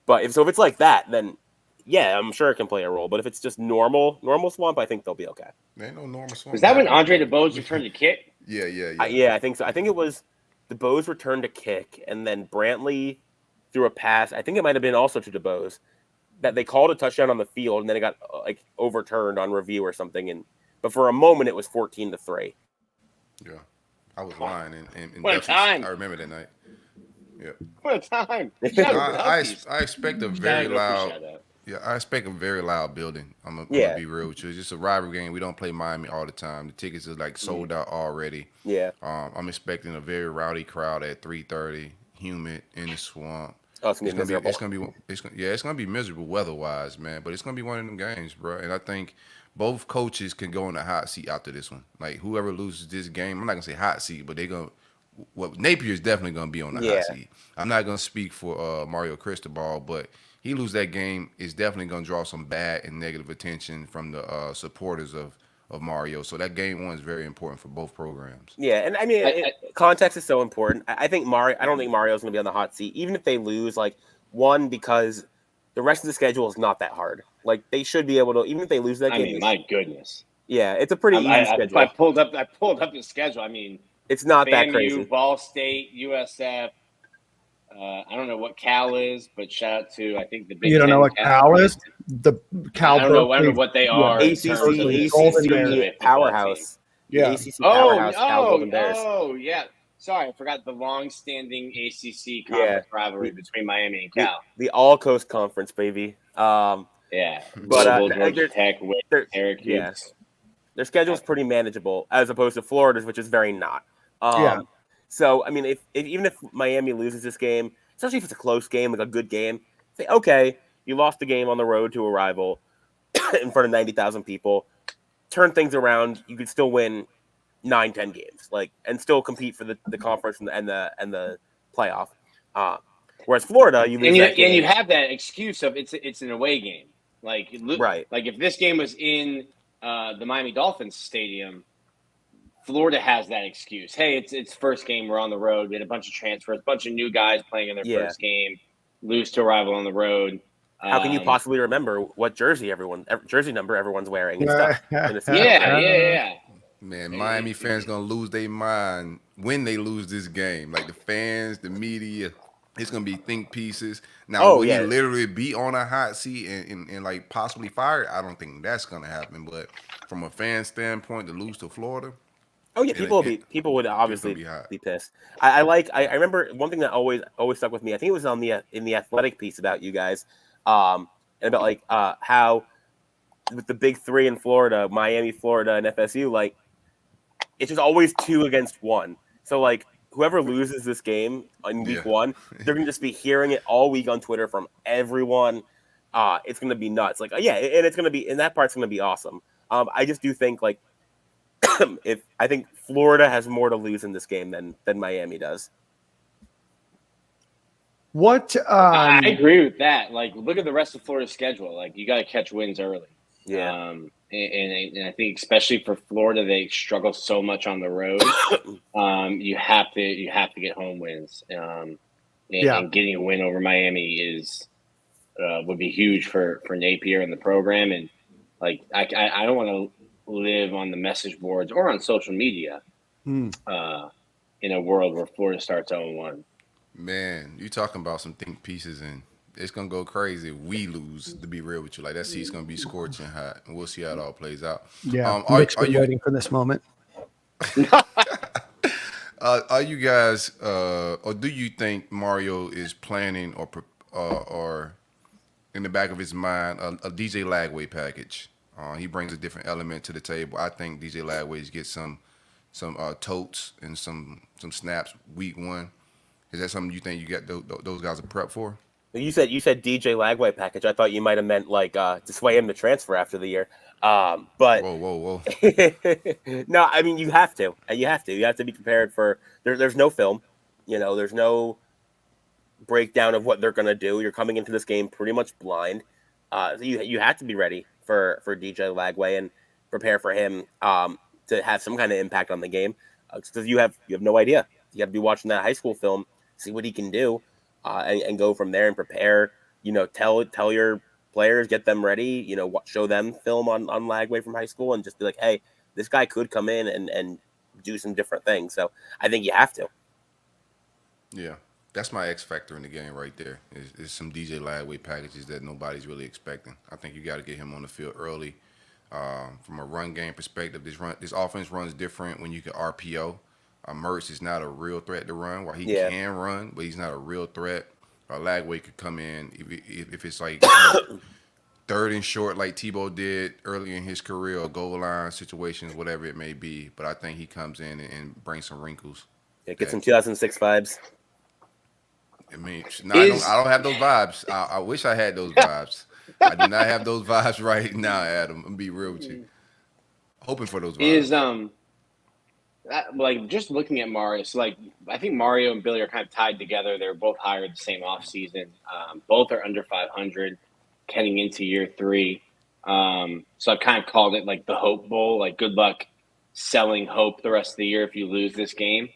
But if it's like that, then yeah, I'm sure it can play a role. But if it's just normal swamp, I think they'll be okay. There ain't no normal swamp. Was that when Andre DeBose returned to kick? Yeah. I think so. I think it was DeBose returned to kick, and then Brantley threw a pass. I think it might have been also to DeBose that they called a touchdown on the field, and then it got overturned on review or something. But for a moment, it was 14-3. Yeah, I was lying. And what a time! I remember that night. Yeah. What a time! I expect a very loud. Yeah, I expect a very loud building. I'm gonna be real with you. It's just a rivalry game. We don't play Miami all the time. The tickets are sold out already. Yeah. I'm expecting a very rowdy crowd at 3:30, humid in the swamp. Oh, it's gonna be miserable weather-wise, man. But it's gonna be one of them games, bro. And I think both coaches can go in the hot seat after this one. Like whoever loses this game, I'm not gonna say hot seat, but they're gonna. Napier is definitely gonna be on the hot seat. I'm not gonna speak for Mario Cristobal, but he lose that game, it's definitely going to draw some bad and negative attention from the supporters of Mario. So that game 1 is very important for both programs. Yeah, and I mean, context is so important. I think Mario. I don't think Mario's going to be on the hot seat, even if they lose. Like, one, because the rest of the schedule is not that hard. Like, they should be able to, even if they lose that game. I mean, my goodness. Yeah, it's a pretty easy schedule. I pulled up the schedule. I mean, it's not FAMU, that crazy. Ball State, USF. I don't know what Cal is, but shout out to, I think, the Big You don't know what Cal is? The Cal. I don't know what they are. ACC powerhouse. Yeah. ACC powerhouse. Cal Golden Bears. Oh, yeah. Sorry, I forgot the long-standing ACC conference rivalry between Miami and Cal. The All Coast Conference, baby. Yeah, but Georgia Tech, Syracuse. Yeah. Their schedule is pretty manageable, as opposed to Florida's, which is very not. So, I mean, even if Miami loses this game, especially if it's a close game, like a good game, say, okay, you lost the game on the road to a rival in front of 90,000 people, turn things around, you could still win 9-10 games, and still compete for the conference and the playoff. Whereas Florida, you lose that game. And you have that excuse of it's an away game. Right. Like if this game was in the Miami Dolphins stadium, Florida has that excuse. Hey, it's first game. We're on the road. We had a bunch of transfers, a bunch of new guys playing in their first game, lose to a rival on the road. How can you possibly remember what jersey number everyone's wearing and stuff? Yeah. Man, Miami fans gonna lose their mind when they lose this game. Like the fans, the media, it's gonna be think pieces. Now, will he literally be on a hot seat and like possibly fired? I don't think that's gonna happen. But from a fan standpoint, to lose to Florida. Oh yeah, people would obviously be pissed. I remember one thing that always stuck with me. I think it was in the Athletic piece about you guys, and about how with the big three in Florida, Miami, Florida, and FSU, it's just always 2 against 1. So whoever loses this game in week 1, they're gonna just be hearing it all week on Twitter from everyone. It's gonna be nuts. And it's gonna be, and that part's gonna be awesome. I just do think I think Florida has more to lose in this game than Miami does. I agree with that. Look at the rest of Florida's schedule. You got to catch wins early. Yeah. And I think especially for Florida, they struggle so much on the road. You have to get home wins. And getting a win over Miami would be huge for Napier and the program. And I don't want to live on the message boards or on social media in a world where Florida starts 0-1. Man, you talking about some think pieces, and it's gonna go crazy if we lose. To be real with you, that seat's gonna be scorching hot, and we'll see how it all plays out. Yeah, are you waiting for this moment? Are you guys, or do you think Mario is planning or in the back of his mind a DJ Lagway package? He brings a different element to the table. I think DJ Lagway gets some totes and some snaps week 1. Is that something you think you got those guys are prepped for? You said DJ Lagway package. I thought you might have meant to sway him to transfer after the year. But whoa. No, I mean you have to. You have to be prepared for. There's no film. There's no breakdown of what they're gonna do. You're coming into this game pretty much blind. So you have to be ready for DJ Lagway and prepare for him to have some kind of impact on the game, because you have no idea. You have to be watching that high school film, see what he can do, and go from there and prepare. Tell your players, get them ready. Show them film on Lagway from high school, and just be like, hey, this guy could come in and do some different things. So I think you have to. Yeah. That's my X factor in the game right there. Is some DJ Lagway packages that nobody's really expecting. I think you got to get him on the field early. From a run game perspective, this offense runs different when you can RPO. Mertz is not a real threat to run. While he can run, but he's not a real threat. Lagway could come in if it's third and short like Tebow did early in his career, or goal line situations, whatever it may be. But I think he comes in and brings some wrinkles. Yeah, get some 2006 vibes. I mean, I don't have those vibes. I wish I had those vibes. I do not have those vibes right now, Adam. I'm gonna be real with you. Hoping for those vibes. like just looking at Mario, so like I think Mario and Billy are kind of tied together. They're both hired the same offseason. Both are under 500 heading into year 3. So I've kind of called it like the Hope Bowl. Like good luck selling hope the rest of the year if you lose this game.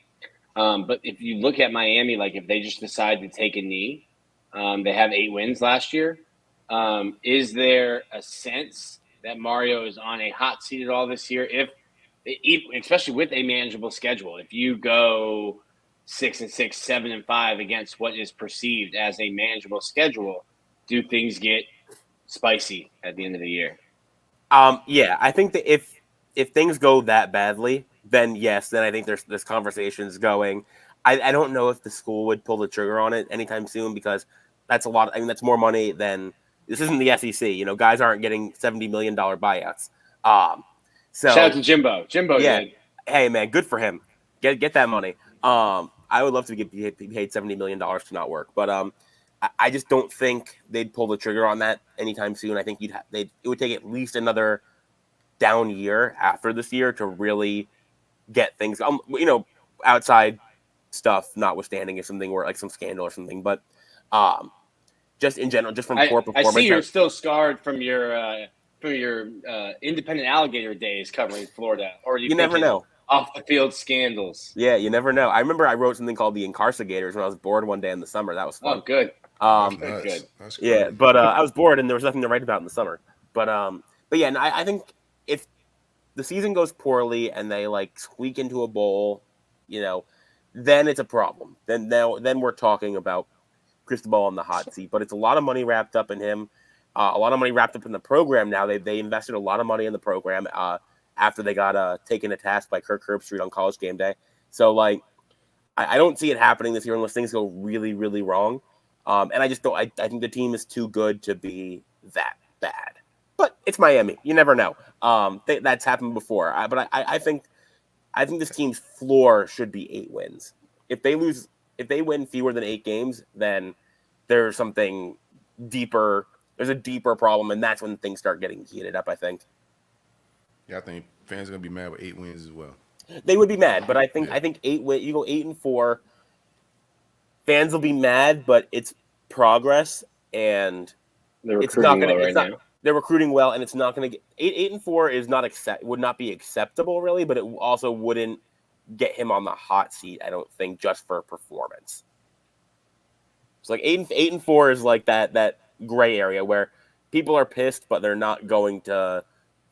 But if you look at Miami, like if they just decide to take a knee, they have 8 wins last year. Is there a sense that Mario is on a hot seat at all this year? If especially with a manageable schedule, if you go 6-6, 7-5 against what is perceived as a manageable schedule, do things get spicy at the end of the year? Yeah, I think that if things go that badly, then yes, then I think there's conversations going. I don't know if the school would pull the trigger on it anytime soon because that's a lot. I mean, that's more money than this isn't the SEC. You know, guys aren't getting $70 million buyouts. So shout out to Jimbo. Jimbo did. Hey man, good for him. Get that money. I would love to get paid $70 million to not work, but I just don't think they'd pull the trigger on that anytime soon. I think it would take at least another down year after this year to really get things. You know, outside stuff notwithstanding, if something were like some scandal or something, but just in general, just from poor performance. I see you're still scarred from your independent alligator days covering Florida, or you never know. Off the field scandals. Yeah, you never know. I remember I wrote something called the Incarcigators when I was bored one day in the summer. That was fun. Oh, good. Good. Yeah, but I was bored and there was nothing to write about in the summer. But yeah, and I think if the season goes poorly and they like squeak into a bowl, you know, then it's a problem. Then we're talking about Cristobal on the hot seat. But it's a lot of money wrapped up in him. A lot of money wrapped up in the program now. They invested a lot of money in the program after they got taken to task by Kirk Herbstreit on College Game Day. So, like, I don't see it happening this year unless things go really, really wrong. And I just don't. I think the team is too good to be that bad. But it's Miami. You never know. That's happened before. But I think this team's floor should be 8 wins. If they win fewer than 8 games, then there's something deeper. There's a deeper problem, and that's when things start getting heated up, I think. Yeah, I think fans are gonna be mad with 8 wins as well. They would be mad, but I think 8 win. You go 8-4. Fans will be mad, but it's progress, and it's not going to. They're recruiting well, and it's not going to get 8-4 is not would not be acceptable really, but it also wouldn't get him on the hot seat. I don't think just for performance. It's like 8-4 is like that gray area where people are pissed, but they're not going to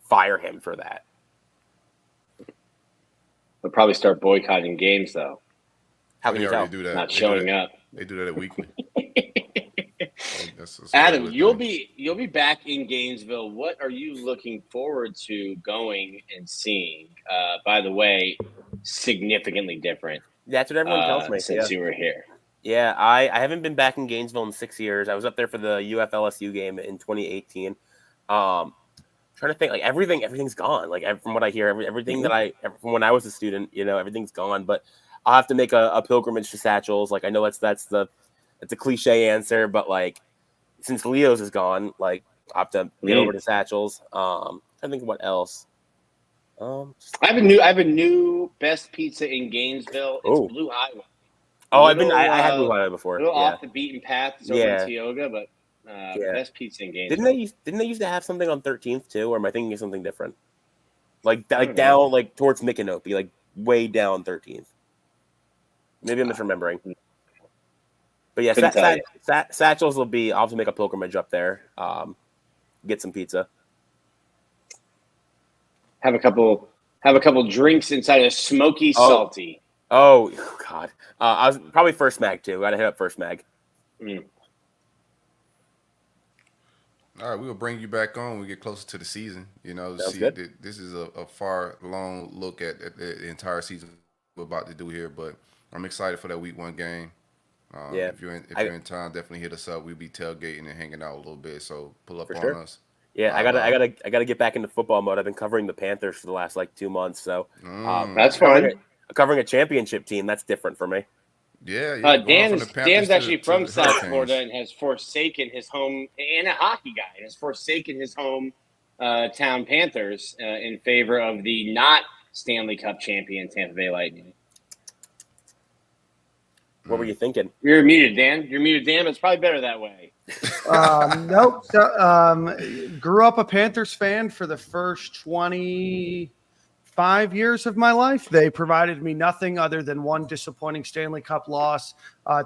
fire him for that. They'll probably start boycotting games, though. How can you tell? Do that. Not showing up. They do that at weekly. That's Adam, you'll be back in Gainesville. What are you looking forward to going and seeing? By the way, significantly different. That's what everyone tells me since you were here. Yeah, I haven't been back in Gainesville in 6 years. I was up there for the UF-LSU game in 2018. Trying to think, like everything's gone. Like from what I hear, everything from when I was a student, you know, everything's gone. But I'll have to make a pilgrimage to Satchel's. Like I know that's a cliche answer, but like since Leo's is gone, like I'll have to get over to Satchel's. I think what else. I have a new best pizza in Gainesville. It's Blue Highway. Oh, I had Blue Highway before. A little off the beaten path. It's over in Tioga, but best pizza in Gainesville. Didn't they used to have something on 13th too, or am I thinking of something different? Like down like towards Micanopy, like way down 13th. Maybe I'm misremembering. But yeah, Satchel's will be. I'll have to make a pilgrimage up there. Get some pizza. Have a couple drinks inside a smoky salty. Oh God! I was probably First Mag too. Got to hit up First Mag. All right, we will bring you back on when we get closer to the season. You know, this is a long look at the entire season we're about to do here, but I'm excited for that week 1 game. If you're in town, definitely hit us up. We'll be tailgating and hanging out a little bit, so pull up on us. Yeah, I gotta get back into football mode. I've been covering the Panthers for the last 2 months, so that's fun. Covering a championship team, that's different for me. Yeah. Dan's actually from South Florida and has forsaken his home, and a hockey guy, and has forsaken his home town Panthers in favor of the not Stanley Cup champion Tampa Bay Lightning. What were you thinking? You're muted, Dan. You're muted, Dan. It's probably better that way. Nope. So, grew up a Panthers fan for the first 25 years of my life. They provided me nothing other than one disappointing Stanley Cup loss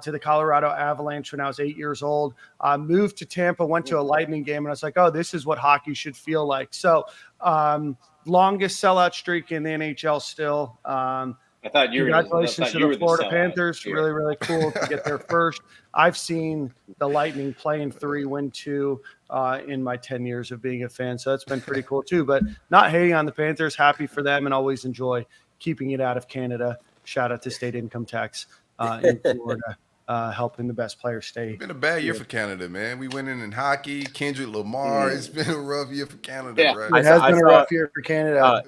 to the Colorado Avalanche when I was 8 years old. Moved to Tampa, went to a Lightning game, and I was like, oh, this is what hockey should feel like. So longest sellout streak in the NHL still. I thought you were. Congratulations to the Florida Panthers. Really, really cool to get there first. I've seen the Lightning play in 3, win 2 in my 10 years of being a fan. So that's been pretty cool too. But not hating on the Panthers, happy for them, and always enjoy keeping it out of Canada. Shout out to state income tax in Florida. Helping the best players stay. It's been a bad year for Canada, man. We went in hockey, Kendrick Lamar. It's been a rough year for Canada, right? It has been a rough year for Canada.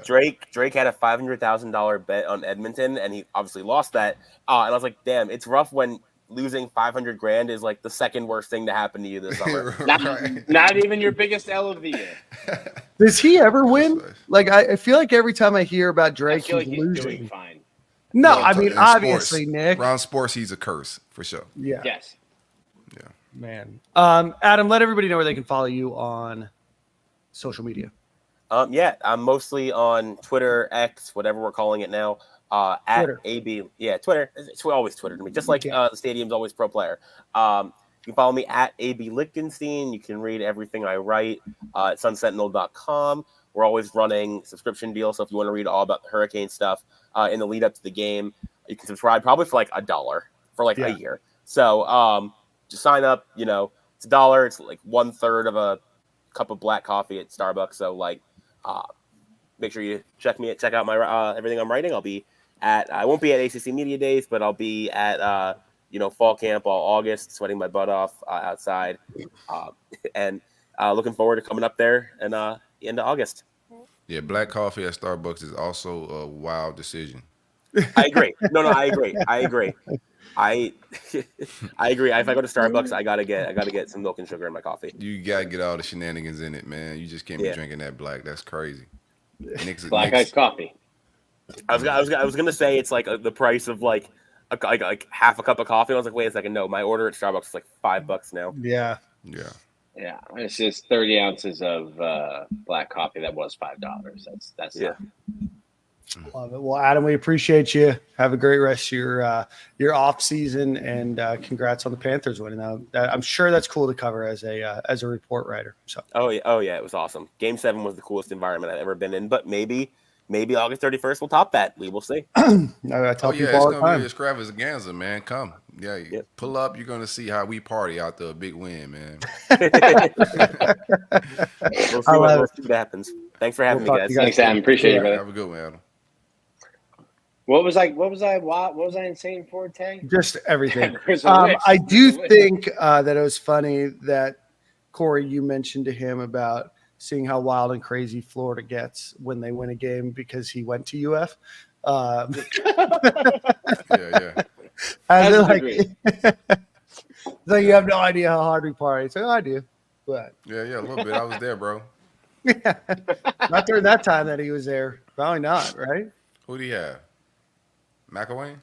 Drake had a $500,000 bet on Edmonton, and he obviously lost that. And I was like, damn, it's rough when losing $500,000 is like the second worst thing to happen to you this summer. Not even your biggest L of the year. Does he ever win? Like I feel like every time I hear about Drake, he's losing. doing fine. No, I mean, obviously, sports. Nick. Around sports, he's a curse, for sure. Yeah. Yes. Yeah. Man. Adam, let everybody know where they can follow you on social media. I'm mostly on Twitter, X, whatever we're calling it now, at Twitter. AB. Yeah, Twitter. It's always Twitter to me, just like the Stadium's always Pro Player. You can follow me at AB Lichtenstein. You can read everything I write at Sun-Sentinel.com. We're always running subscription deals, so if you want to read all about the Hurricane stuff in the lead up to the game, you can subscribe probably for like $1 for like a year. So just sign up. You know, it's $1. It's like 1/3 of a cup of black coffee at Starbucks. So like, make sure you check out my everything I'm writing. I won't be at ACC Media Days, but I'll be at fall camp all August, sweating my butt off outside, and looking forward to coming up there and into August. Yeah, black coffee at Starbucks is also a wild decision. I agree. No, I agree. I agree. I agree. If I go to Starbucks, I gotta get some milk and sugar in my coffee. You gotta get all the shenanigans in it, man. You just can't be drinking that black. That's crazy. Black iced coffee. I was gonna say it's like the price of like half a cup of coffee. I was like, wait a second, no, my order at Starbucks is like $5 now. Yeah. Yeah, it's just 30 ounces of black coffee that was $5. That's Love it. Well, Adam, we appreciate you. Have a great rest of your off season, and congrats on the Panthers winning. I'm sure that's cool to cover as a report writer. So. Oh yeah, it was awesome. Game 7 was the coolest environment I've ever been in, but maybe August 31st will top that. We will see. I tell people all the time. It's gonna be extravaganza, man. Come, pull up. You're gonna see how we party out the big win, man. We'll see what happens. Thanks for having me, guys. Thanks, Adam. Appreciate it, brother. Have a good one, Adam. What was I insane for, Tay? Just everything. I do think that it was funny that Corey, you mentioned to him about seeing how wild and crazy Florida gets when they win a game because he went to UF. Yeah. So you have no idea how hard we party. So I do, but yeah, a little bit. I was there, bro. Yeah, not during that time that he was there. Probably not, right? Who do you have? McElwain?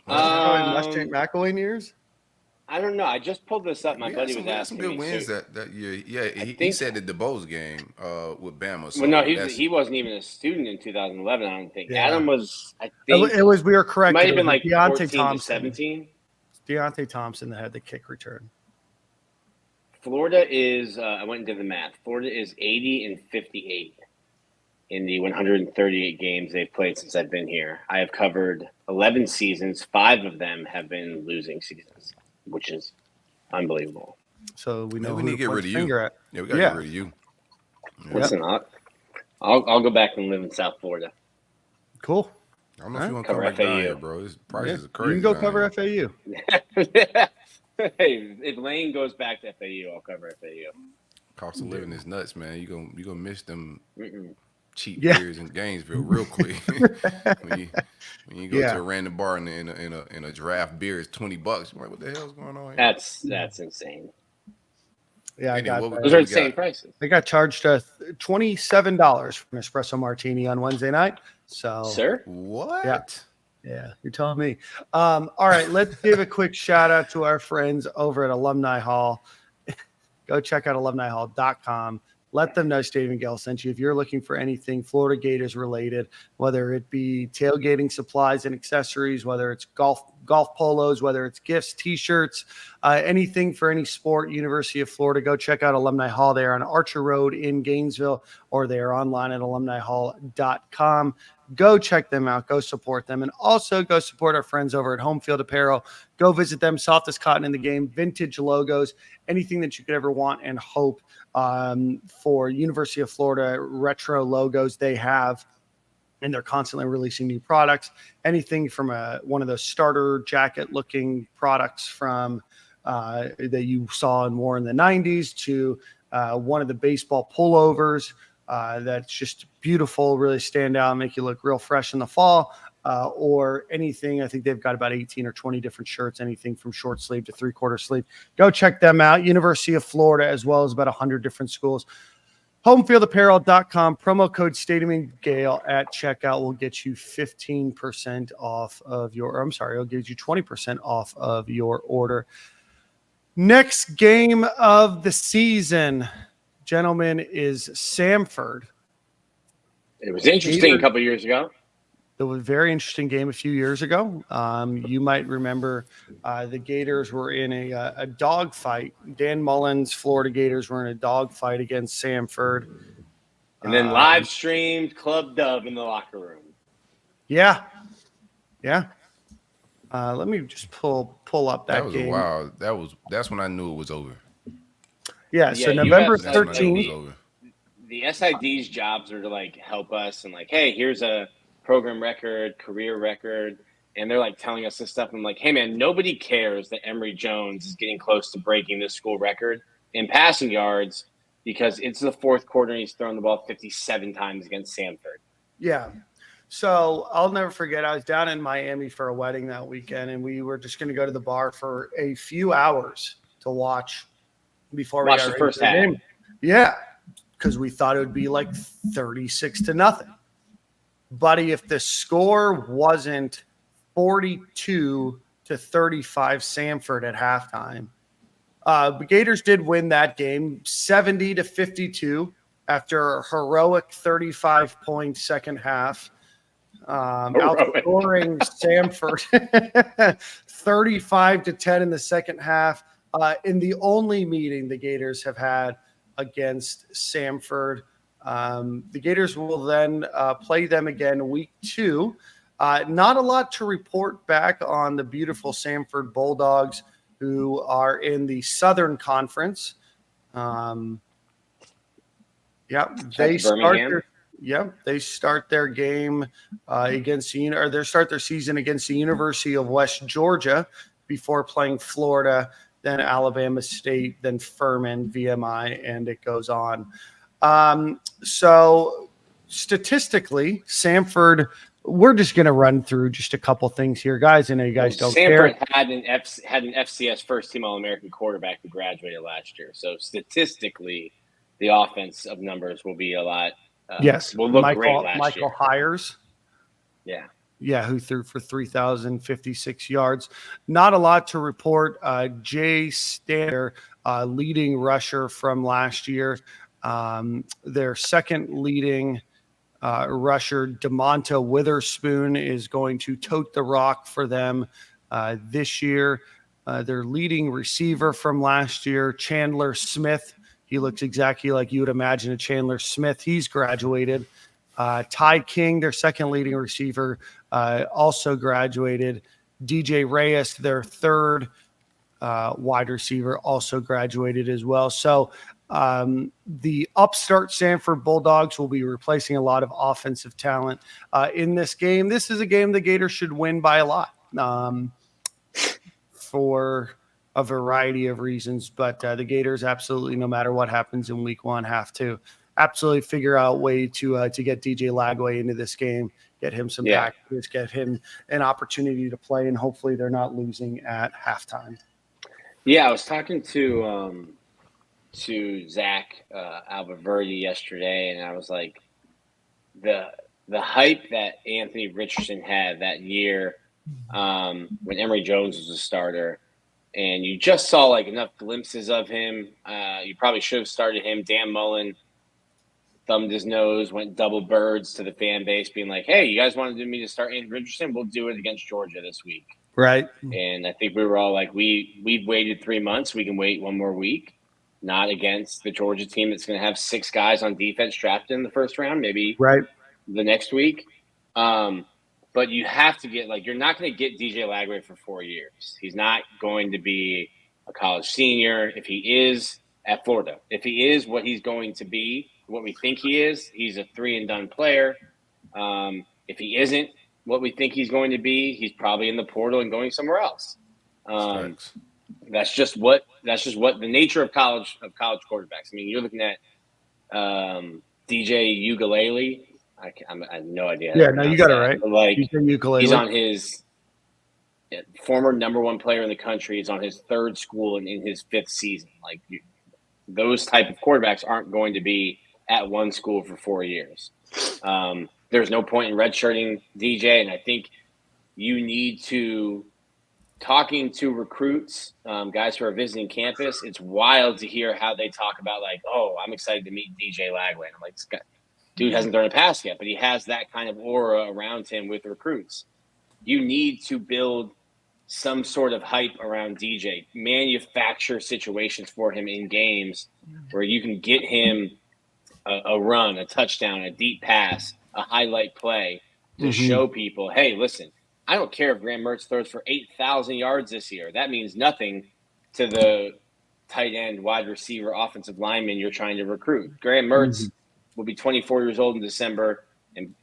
Mustang McElwain years? I don't know. I just pulled this up. My buddy was asking some good me wins that year. Yeah, he said the DeBose game with Bama. So well, no, he wasn't even a student in 2011. I don't think. Yeah. Adam was. I think it was. We were correct. It might have been like Deontay 14 to 17. Deontay Thompson that had the kick return. Florida is. I went and did the math. Florida is 80-58 in the 138 games they've played since I've been here. I have covered 11 seasons. 5 of them have been losing seasons, which is unbelievable. So we know we need to get rid of you. Yeah, we got to get rid of you. Yeah. Listen, I'll go back and live in South Florida. Cool. I don't know if you want to come back down here, bro. This prices are crazy. You can go cover FAU. Hey, if Lane goes back to FAU, I'll cover FAU. Cost of living is nuts, man. You gonna miss them cheap beers in Gainesville real quick. when you go to a random bar and in a draft beer is $20, you're like, what the hell's going on here? That's insane. Yeah, I got those are the same prices. I got charged $27 for an espresso martini on Wednesday night. So, sir, what? Yeah, you're telling me. All right, let's give a quick shout out to our friends over at Alumni Hall. Go check out alumnihall.com. Let them know Stadium and Gale sent you. If you're looking for anything Florida Gators related, whether it be tailgating supplies and accessories, whether it's golf polos, whether it's gifts, T-shirts, anything for any sport, University of Florida, go check out Alumni Hall. They are on Archer Road in Gainesville, or they are online at alumnihall.com. Go check them out. Go support them. And also go support our friends over at Home Field Apparel. Go visit them. Softest cotton in the game, vintage logos, anything that you could ever want and hope for University of Florida retro logos they have. And they're constantly releasing new products. Anything from one of those starter jacket looking products from that you saw and wore in the 90s to one of the baseball pullovers that's just beautiful, really stand out, make you look real fresh in the fall, or anything. I think they've got about 18 or 20 different shirts, anything from short sleeve to 3/4 sleeve. Go check them out. University of Florida, as well as about 100 different schools. Homefieldapparel.com, promo code Stadium and Gale at checkout will get you 15% off of it'll give you 20% off of your order. Next game of the season, gentlemen, is Samford. It was interesting a couple years ago. It was a very interesting game a few years ago. You might remember the Gators were in a dogfight. Dan Mullen's Florida Gators were in a dogfight against Samford. And then live streamed Club Dub in the locker room. Yeah. Let me just pull up that game. Wow. That's when I knew it was over. Yeah, so November 13th. The SID's jobs are to help us and hey, here's a program record, career record, and they're telling us this stuff. I'm like, hey man, nobody cares that Emory Jones is getting close to breaking this school record in passing yards because it's the fourth quarter and he's thrown the ball 57 times against Samford. Yeah. So I'll never forget, I was down in Miami for a wedding that weekend, and we were just going to go to the bar for a few hours to watch before we got the first half. Game. Yeah, because we thought it would be 36-0. Buddy, if the score wasn't 42-35 Samford at halftime, the Gators did win that game 70-52 after a heroic 35-point second half. Outscoring Samford 35-10 in the second half in the only meeting the Gators have had against Samford. The Gators will then play them again week 2. Not a lot to report back on the beautiful Samford Bulldogs, who are in the Southern Conference. They start their game start their season against the University of West Georgia before playing Florida, then Alabama State, then Furman, VMI, and it goes on. So statistically, Samford, we're just going to run through just a couple things here, guys. I know you guys don't care. Samford had an FCS first-team All-American quarterback who graduated last year. So statistically, the offense of numbers will be a lot. Will look great last year. Michael Hires. Yeah, who threw for 3,056 yards. Not a lot to report. Jay Stander, leading rusher from last year. Their second leading rusher, DeMonta Witherspoon, is going to tote the rock for them this year. Their leading receiver from last year, Chandler Smith. He looks exactly like you would imagine a Chandler Smith. He's graduated. Ty King, their second leading receiver, also graduated. DJ Reyes, their third wide receiver, also graduated as well. So the upstart Samford Bulldogs will be replacing a lot of offensive talent in this game. This is a game the Gators should win by a lot for a variety of reasons. But the Gators absolutely, no matter what happens in week 1, have to absolutely figure out a way to get DJ Lagway into this game, get him some practice, get him an opportunity to play, and hopefully they're not losing at halftime. Yeah, I was talking to Zach Alberverdi yesterday, and I was like, the hype that Anthony Richardson had that year when Emory Jones was a starter, and you just saw like enough glimpses of him. You probably should have started him. Dan Mullen thumbed his nose, went double birds to the fan base, being like, "Hey, you guys wanted me to start Anthony Richardson? We'll do it against Georgia this week." Right. And I think we were all like, we've waited 3 months. We can wait one more week. Not against the Georgia team that's going to have 6 guys on defense drafted in the first round, maybe the next week. But you have to get, like, you're not going to get DJ Lagway for 4 years. He's not going to be a college senior. If he is at Florida, if he is what he's going to be, what we think he is, he's a 3-and-done player. If he isn't what we think he's going to be, he's probably in the portal and going somewhere else. That's just what the nature of college quarterbacks. I mean, you're looking at DJ Ugalele. I have no idea. Yeah, no, you got it right. But like, he's on his former number 1 player in the country. He's on his 3rd school and in his 5th season. Like, those type of quarterbacks aren't going to be at one school for 4 years. There's no point in redshirting DJ, and I think you need to. Talking to recruits, guys who are visiting campus, it's wild to hear how they talk about, like, oh, I'm excited to meet DJ Lagway. And I'm like, this guy, dude hasn't thrown a pass yet, but he has that kind of aura around him with recruits. You need to build some sort of hype around DJ, manufacture situations for him in games where you can get him a run, a touchdown, a deep pass, a highlight play to show people, hey, listen, I don't care if Graham Mertz throws for 8,000 yards this year. That means nothing to the tight end, wide receiver, offensive lineman you're trying to recruit. Graham Mertz will be 24 years old in December and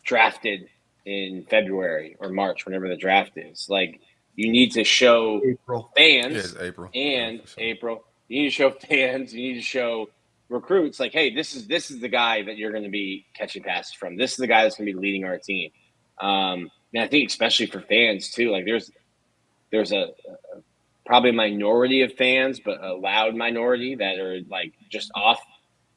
drafted in February or March, whenever the draft is. Like, you need to show fans April. April. You need to show fans. You need to show recruits, like, hey, this is the guy that you're going to be catching passes from. This is the guy that's going to be leading our team. And I think especially for fans too, like there's a probably a minority of fans, but a loud minority that are like just off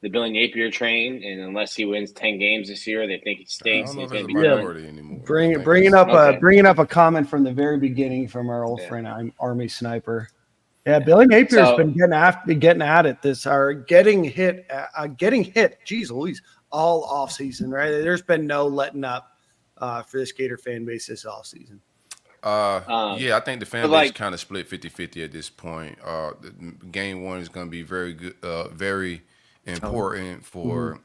the Billy Napier train. And unless he wins 10 games this year, they think he stinks. And he's going to be minority anymore. Bringing up a comment from the very beginning from our old friend Army Sniper. Yeah, Billy Napier's been getting at it getting hit. Geez Louise, all off season, right? There's been no letting up for this Gator fan base this offseason. I think the fan base kind of split 50-50 at this point. Game 1 is going to be very good, very important for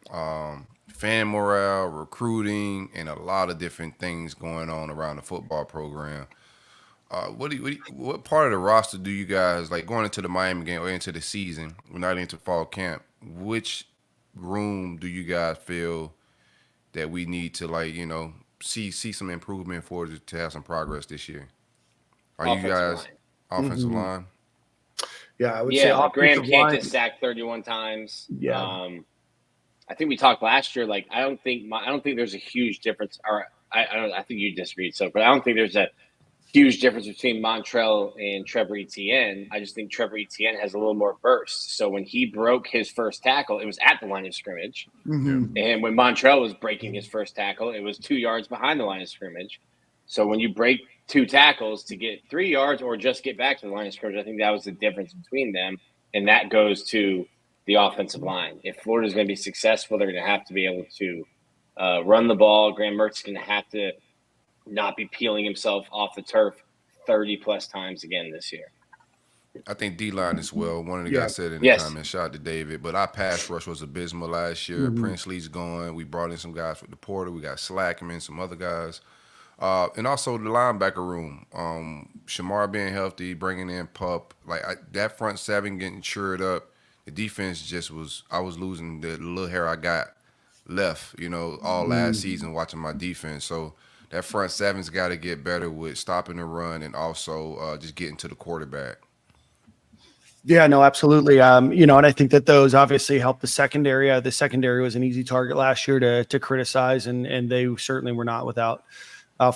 fan morale, recruiting, and a lot of different things going on around the football program. What part of the roster do you guys, like, going into the Miami game or into the season, we're not into fall camp, which room do you guys feel that we need to, like, you know, see some improvement for to have some progress this year? Are you guys offensive line? Yeah, I would say Graham Cantus sacked 31 times. Yeah. I think we talked last year. Like, I don't think there's a huge difference. Or I think you disagreed. But I don't think there's a huge difference between Montrell and Trevor Etienne. I just think Trevor Etienne has a little more burst. So when he broke his first tackle, it was at the line of scrimmage. And when Montrell was breaking his first tackle, it was 2 yards behind the line of scrimmage. So when you break 2 tackles to get 3 yards or just get back to the line of scrimmage, I think that was the difference between them. And that goes to the offensive line. If Florida's going to be successful, they're going to have to be able to run the ball. Graham Mertz is going to have to not be peeling himself off the turf 30-plus times again this year. I think D-line as well. One of the guys said in the comments, shout out to David, but our pass rush was abysmal last year. Princely's gone. We brought in some guys with the portal. We got Slackman, some other guys. And also the linebacker room. Shamar being healthy, bringing in Pup. Like, that front 7 getting cheered up. The defense just was – I was losing the little hair I got left, you know, all last season watching my defense. So – that front 7's got to get better with stopping the run and also just getting to the quarterback. Yeah, no, absolutely. You know, and I think that those obviously help the secondary. The secondary was an easy target last year to criticize, and they certainly were not without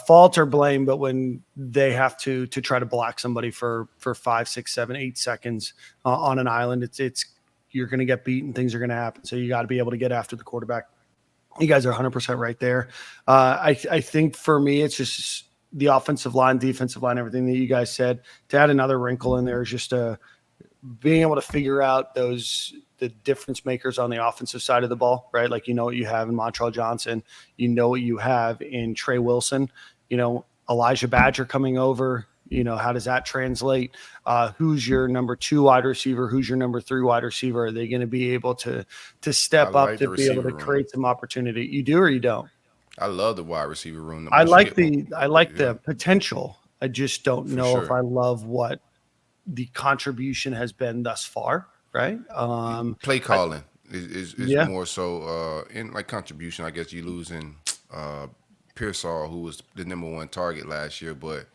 fault or blame. But when they have to try to block somebody for 5, 6, 7, 8 seconds on an island, it's you're going to get beat and things are going to happen. So you got to be able to get after the quarterback You guys are 100% right there. I think for me, it's just the offensive line, defensive line, everything that you guys said. To add another wrinkle in there is just being able to figure out the difference makers on the offensive side of the ball, right? Like, what you have in Montrell Johnson, what you have in Trey Wilson, Elijah Badger coming over. How does that translate? Who's your number 2 wide receiver? Who's your number 3 wide receiver? Are they going to be able to step up to be able to create some opportunity? You do or you don't? I love the wide receiver room. I like the potential. I just don't know if I love what the contribution has been thus far. Right. Play calling is more so in like contribution. I guess you losing Pearsall, who was the number 1 target last year, but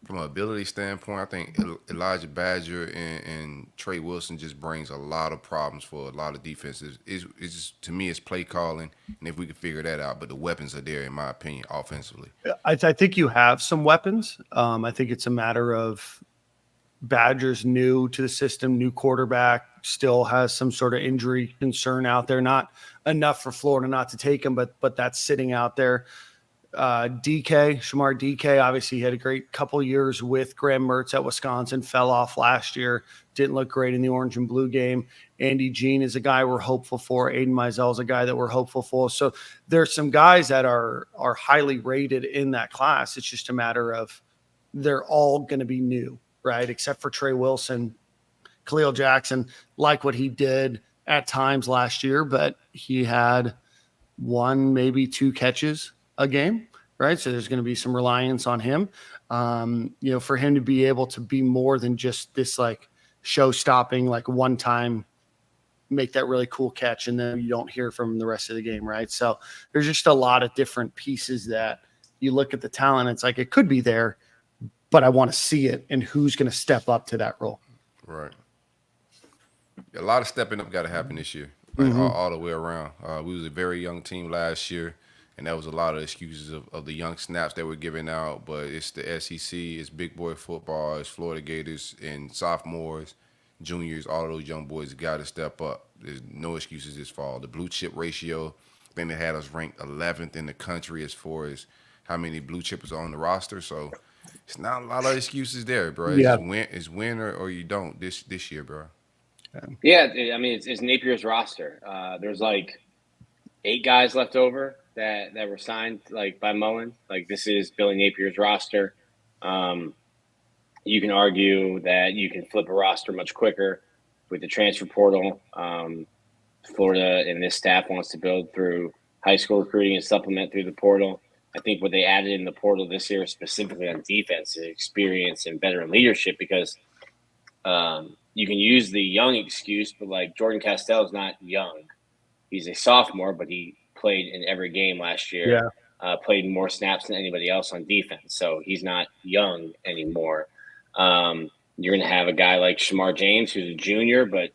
from an ability standpoint, I think Elijah Badger and Trey Wilson just brings a lot of problems for a lot of defenses. It's just, to me, it's play calling, and if we can figure that out, but the weapons are there, in my opinion, offensively. I think you have some weapons. I think it's a matter of Badger's new to the system, new quarterback, still has some sort of injury concern out there. Not enough for Florida not to take him, but that's sitting out there. Shamar DK, obviously had a great couple years with Graham Mertz at Wisconsin, fell off last year, didn't look great in the orange and blue game. Andy Jean is a guy we're hopeful for. Aiden Mizell is a guy that we're hopeful for. So there's some guys that are highly rated in that class. It's just a matter of they're all going to be new, right? Except for Trey Wilson. Khalil Jackson, like what he did at times last year, but he had 1, maybe 2 catches a game, right? So there's going to be some reliance on him, for him to be able to be more than just this like show-stopping, like one time make that really cool catch and then you don't hear from him the rest of the game, right? So there's just a lot of different pieces that you look at the talent. It's like it could be there, but I want to see it and who's going to step up to that role. Right. A lot of stepping up got to happen this year, like all the way around. We was a very young team last year. And that was a lot of excuses of the young snaps that were given out. But it's the SEC, it's big boy football, it's Florida Gators, and sophomores, juniors, all those young boys got to step up. There's no excuses this fall. The blue chip ratio, I think they had us ranked 11th in the country as far as how many blue chippers are on the roster. So it's not a lot of excuses there, bro. Yeah. It's win or you don't this year, bro. Yeah, I mean, it's Napier's roster. There's like 8 guys left over that were signed like by Mullen. Like this is Billy Napier's roster. You can argue that you can flip a roster much quicker with the transfer portal. Florida and this staff wants to build through high school recruiting and supplement through the portal. I think what they added in the portal this year, specifically on defense, is experience and veteran leadership because you can use the young excuse, but like Jordan Castell is not young. He's a sophomore, but he played in every game last year, played more snaps than anybody else on defense. So he's not young anymore. You're going to have a guy like Shamar James, who's a junior, but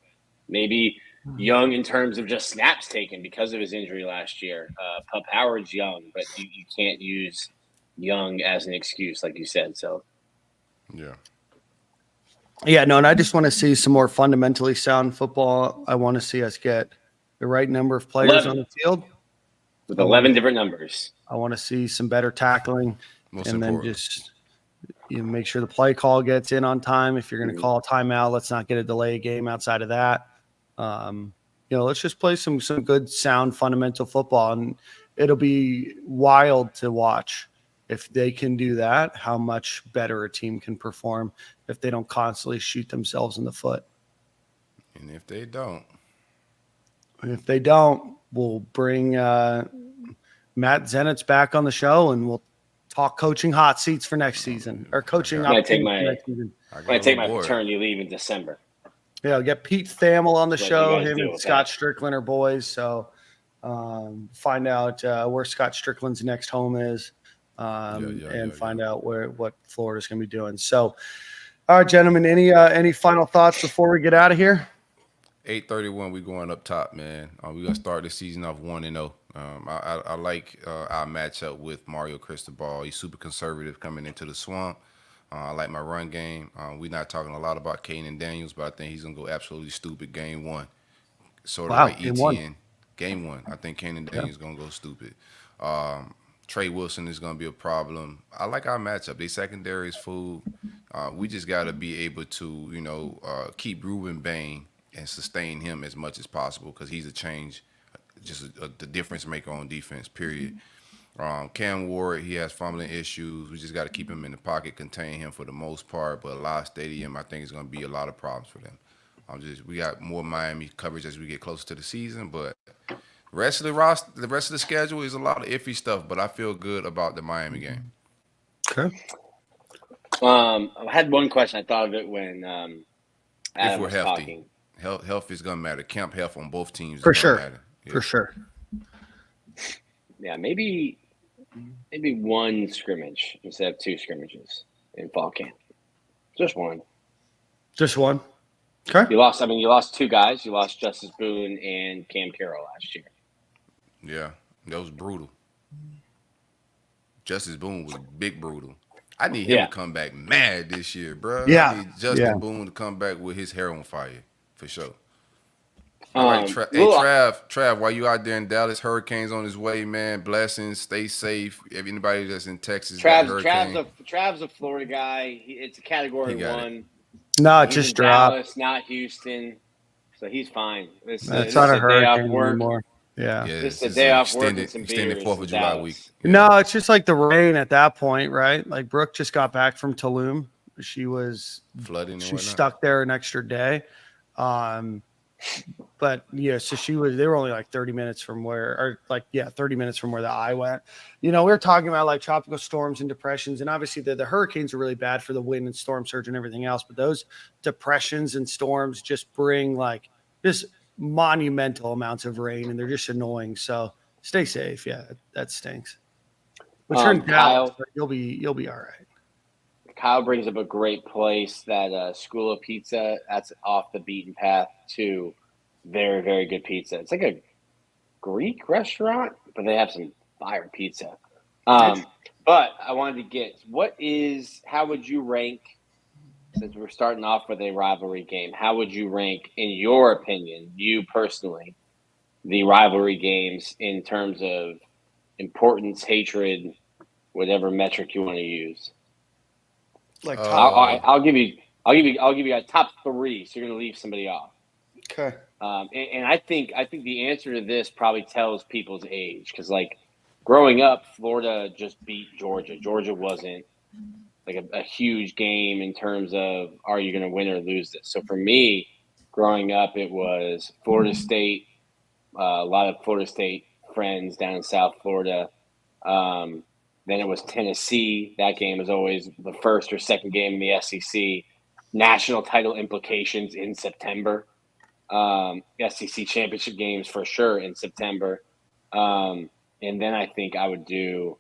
maybe young in terms of just snaps taken because of his injury last year. Pup Howard's young, but you can't use young as an excuse, like you said. So, yeah, no, and I just want to see some more fundamentally sound football. I want to see us get the right number of players 11. on the field. With 11 different numbers. I want to see some better tackling then just make sure the play call gets in on time. If you're going to call a timeout, let's not get a delay game outside of that. Let's just play some good, sound, fundamental football, and it'll be wild to watch if they can do that, how much better a team can perform if they don't constantly shoot themselves in the foot. And if they don't, we'll bring Matt Zenitz back on the show, and we'll talk coaching hot seats for next season or coaching. I'm going to take my paternity leave in December. Yeah, we'll get Pete Thamel on the show. Him and Scott Strickland are boys. So find out where Scott Strickland's next home is find out what Florida's going to be doing. So, all right, gentlemen, any final thoughts before we get out of here? 8:31, we going up top, man. We're going to start the season off 1-0. I like our matchup with Mario Cristobal. He's super conservative coming into the swamp. I like my run game. We're not talking a lot about Caden Daniels, but I think he's going to go absolutely stupid game 1. Sort of like ETN. Game 1. I think Cannon Daniels is going to go stupid. Trey Wilson is going to be a problem. I like our matchup. They secondary is full. We just got to be able to, keep Ruben Bain and sustain him as much as possible because he's a change, just the difference maker on defense, period. Cam Ward, he has fumbling issues. We just got to keep him in the pocket, contain him for the most part. But Live Stadium, I think, is going to be a lot of problems for them. We got more Miami coverage as we get closer to the season, but the rest of the schedule is a lot of iffy stuff. But I feel good about the Miami game. Okay. I had one question. I thought of it when Adam was healthy. talking. Health is going to matter. Camp health on both teams For is sure. going to matter. Yeah. For sure. Yeah, maybe one scrimmage instead of 2 scrimmages in fall camp. Just one. Just one. Okay. You lost 2 guys. You lost Justice Boone and Cam Carroll last year. Yeah, that was brutal. Justice Boone was big brutal. I need him to come back mad this year, bro. Yeah. I need Justin Boone to come back with his hair on fire, for sure. All right, Trav, while you out there in Dallas, hurricanes on his way, man. Blessings, stay safe. If anybody that's in Texas, Trav's a Florida guy. It's a Category 1. No, it just dropped. Dallas, not Houston, so he's fine. It's not a hurricane anymore. Yeah, just a day off work and some extended 4th of July week. Yeah. No, it's just like the rain at that point, right? Like Brooke just got back from Tulum. She was flooding. She was stuck there an extra day. But yeah, so they were only like 30 minutes from where the eye went. We were talking about like tropical storms and depressions, and obviously the hurricanes are really bad for the wind and storm surge and everything else. But those depressions and storms just bring like just monumental amounts of rain, and they're just annoying. So stay safe. Yeah, that stinks. But you're in Dallas, but you'll be all right. Kyle brings up a great place, that School of Pizza. That's off the beaten path to very, very good pizza. It's like a Greek restaurant, but they have some fire pizza. But I wanted to get, how would you rank, since we're starting off with a rivalry game, how would you rank, in your opinion, you personally, the rivalry games in terms of importance, hatred, whatever metric you want to use? Like I'll give you a top 3, so you're gonna leave somebody off. Okay. And I think the answer to this probably tells people's age, because like growing up, Florida just beat Georgia. Georgia wasn't like a huge game in terms of are you gonna win or lose this. So for me, growing up, it was Florida State. A lot of Florida State friends down in South Florida. Then it was Tennessee. That game was always the first or second game in the SEC. National title implications in September. SEC championship games for sure in September. And then I think I would do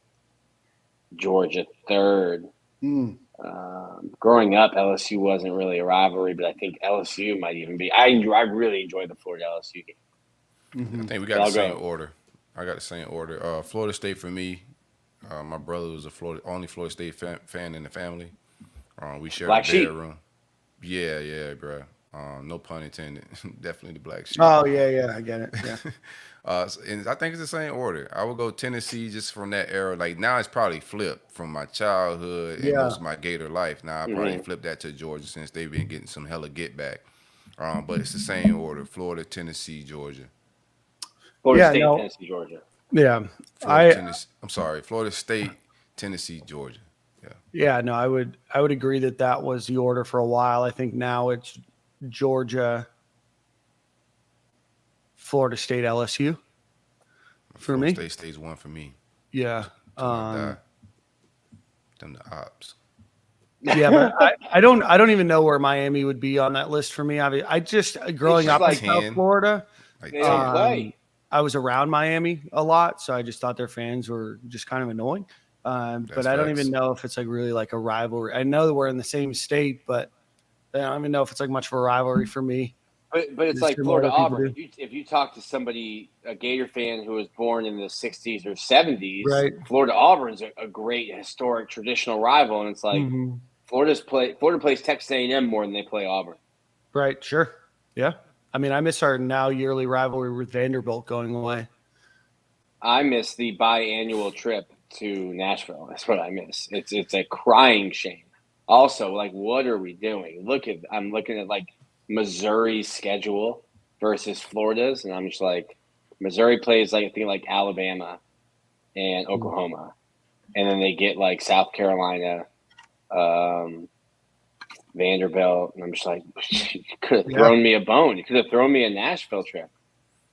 Georgia third. Growing up, LSU wasn't really a rivalry, but I think LSU might even be. I really enjoyed the Florida LSU game. Mm-hmm. I think we got the same order. I got the same order. Florida State for me. My brother was only Florida State fan in the family. We shared a bedroom. Yeah, bro. No pun intended. Definitely the black sheep. Oh yeah, I get it. Yeah. And I think it's the same order. I would go Tennessee just from that era. Like now, it's probably flipped from my childhood and most of my Gator life. Now I probably flip that to Georgia since they've been getting some hella get back. But it's the same order: Florida, Tennessee, Georgia. Florida State, Tennessee, Georgia. Yeah, Florida State, Tennessee, Georgia. Yeah, no, I would agree that was the order for a while. I think now it's Georgia, Florida State, LSU. For me, Florida State stays 1 for me. Yeah, them the ops. Yeah, but I don't even know where Miami would be on that list for me. I just growing up in South Florida, they don't play. I was around Miami a lot, so I just thought their fans were just kind of annoying. But I don't even know if it's like really like a rivalry. I know that we're in the same state, but I don't even know if it's like much of a rivalry for me. But it's like Florida Auburn. If you talk to somebody, a Gator fan who was born in the 60s or 70s, right. Florida Auburn's a great historic traditional rival, and it's like Florida plays Texas A&M more than they play Auburn. Right. Sure. Yeah. I mean, I miss our now yearly rivalry with Vanderbilt going away. I miss the biannual trip to Nashville. That's what I miss. It's a crying shame. Also, like, what are we doing? I'm looking at like Missouri's schedule versus Florida's, and I'm just like, Missouri plays like I think like Alabama and Oklahoma, and then they get like South Carolina, Vanderbilt, and I'm just like, you could have thrown me a bone. You could have thrown me a Nashville trip.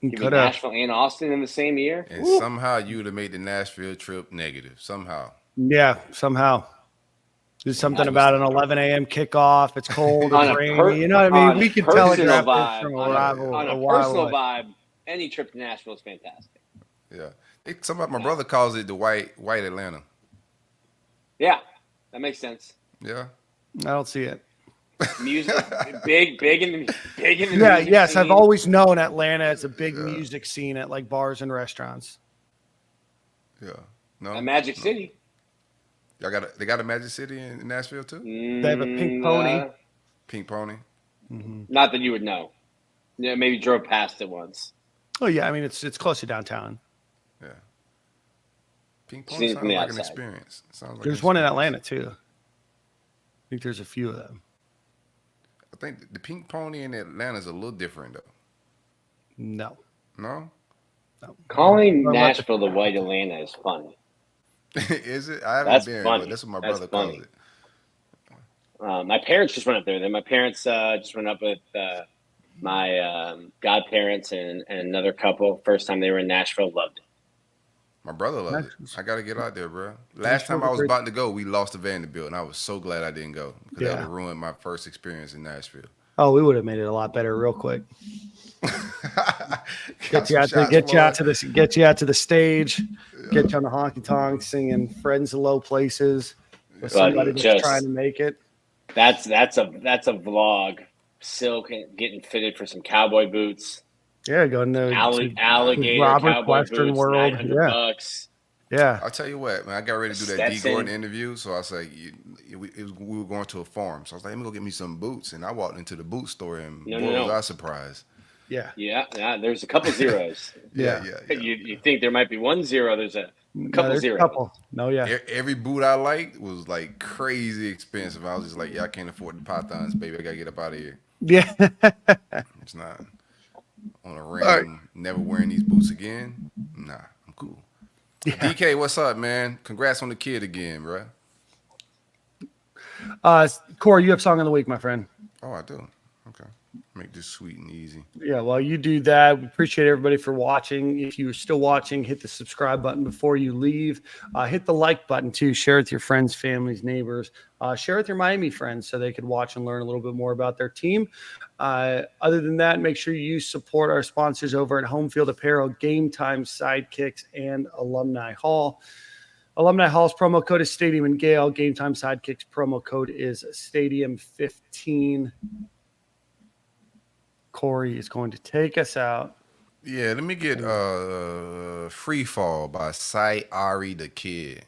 Give me Nashville and Austin in the same year. And somehow you would have made the Nashville trip negative. Somehow. Yeah, somehow. There's something about an 11 a.m. kickoff. It's cold, it's rainy. You know what I mean? We can telegraph this from a rival. On a personal vibe, any trip to Nashville is fantastic. Yeah. My brother calls it the white Atlanta. Yeah, that makes sense. Yeah. I don't see it. Music, big in the yeah, music yes, scene. I've always known Atlanta as a big music scene at like bars and restaurants. Yeah, no, Magic City. They got a Magic City in Nashville too. They have a Pink Pony. Pink Pony. Mm-hmm. Not that you would know. Yeah, maybe drove past it once. Oh yeah, I mean it's close to downtown. Yeah. Pink Pony sounds like an experience. There's one in Atlanta too. I think there's a few of them. I think the Pink Pony in Atlanta is a little different, though. No. Calling Nashville the White Atlanta is funny. Is it? I haven't been, funny. But that's what my brother calls it. My parents just went up there. Then my parents just went up with my godparents and another couple. First time they were in Nashville, loved it. My brother loved it. I got to get out there, bro. Last time I was about to go, we lost to Vanderbilt, and I was so glad I didn't go because that would have ruined my first experience in Nashville. Oh, we would have made it a lot better real quick. Get you out to the stage, get you on the honky tonk, singing "Friends in Low Places" with somebody that's trying to make it. That's a vlog. Silk getting fitted for some cowboy boots. Yeah, going to alligator Robert cowboy Western boots, World. $900. Yeah. I'll tell you what, man. I got ready to do that D. Gordon interview, so I was like, we were going to a farm, so I was like, let me go get me some boots, and I walked into the boot store, and was I surprised. Yeah. There's a couple zeros. yeah. You think there might be 1 0? There's a couple zeros. Every boot I liked was like crazy expensive. I was just like, I can't afford the pythons, baby. I gotta get up out of here. Yeah. It's not on a random, never wearing these boots again. Nah, I'm cool. Yeah. DK, what's up, man? Congrats on the kid again, bro. Corey, you have song of the week, my friend. Oh, I do. Okay. Make this sweet and easy. Yeah, well, you do that. We appreciate everybody for watching. If you're still watching, hit the subscribe button before you leave. Hit the like button, too. Share with your friends, families, neighbors. Share with your Miami friends so they could watch and learn a little bit more about their team. Other than that, make sure you support our sponsors over at Home Field Apparel, Game Time Sidekicks, and Alumni Hall. Alumni Hall's promo code is Stadium and Gale. Game Time Sidekicks promo code is Stadium15. Corey is going to take us out. Yeah, let me get Free Fall by Cy Ari the Kid.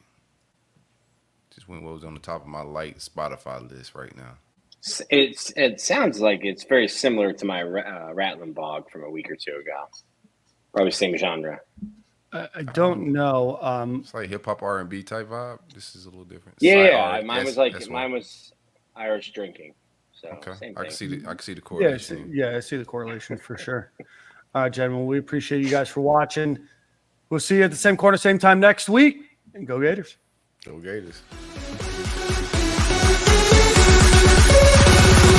Just went what was on the top of my Spotify list right now. It sounds like it's very similar to my Rattling Bog from a week or two ago. Probably same genre. I don't know. It's like hip hop R&B type vibe. This is a little different. Yeah. Mine was Irish drinking. So okay, same I can thing. see the correlation. Yeah, I see the correlation for sure. All right, gentlemen, we appreciate you guys for watching. We'll see you at the same corner, same time next week. And go Gators. Go Gators.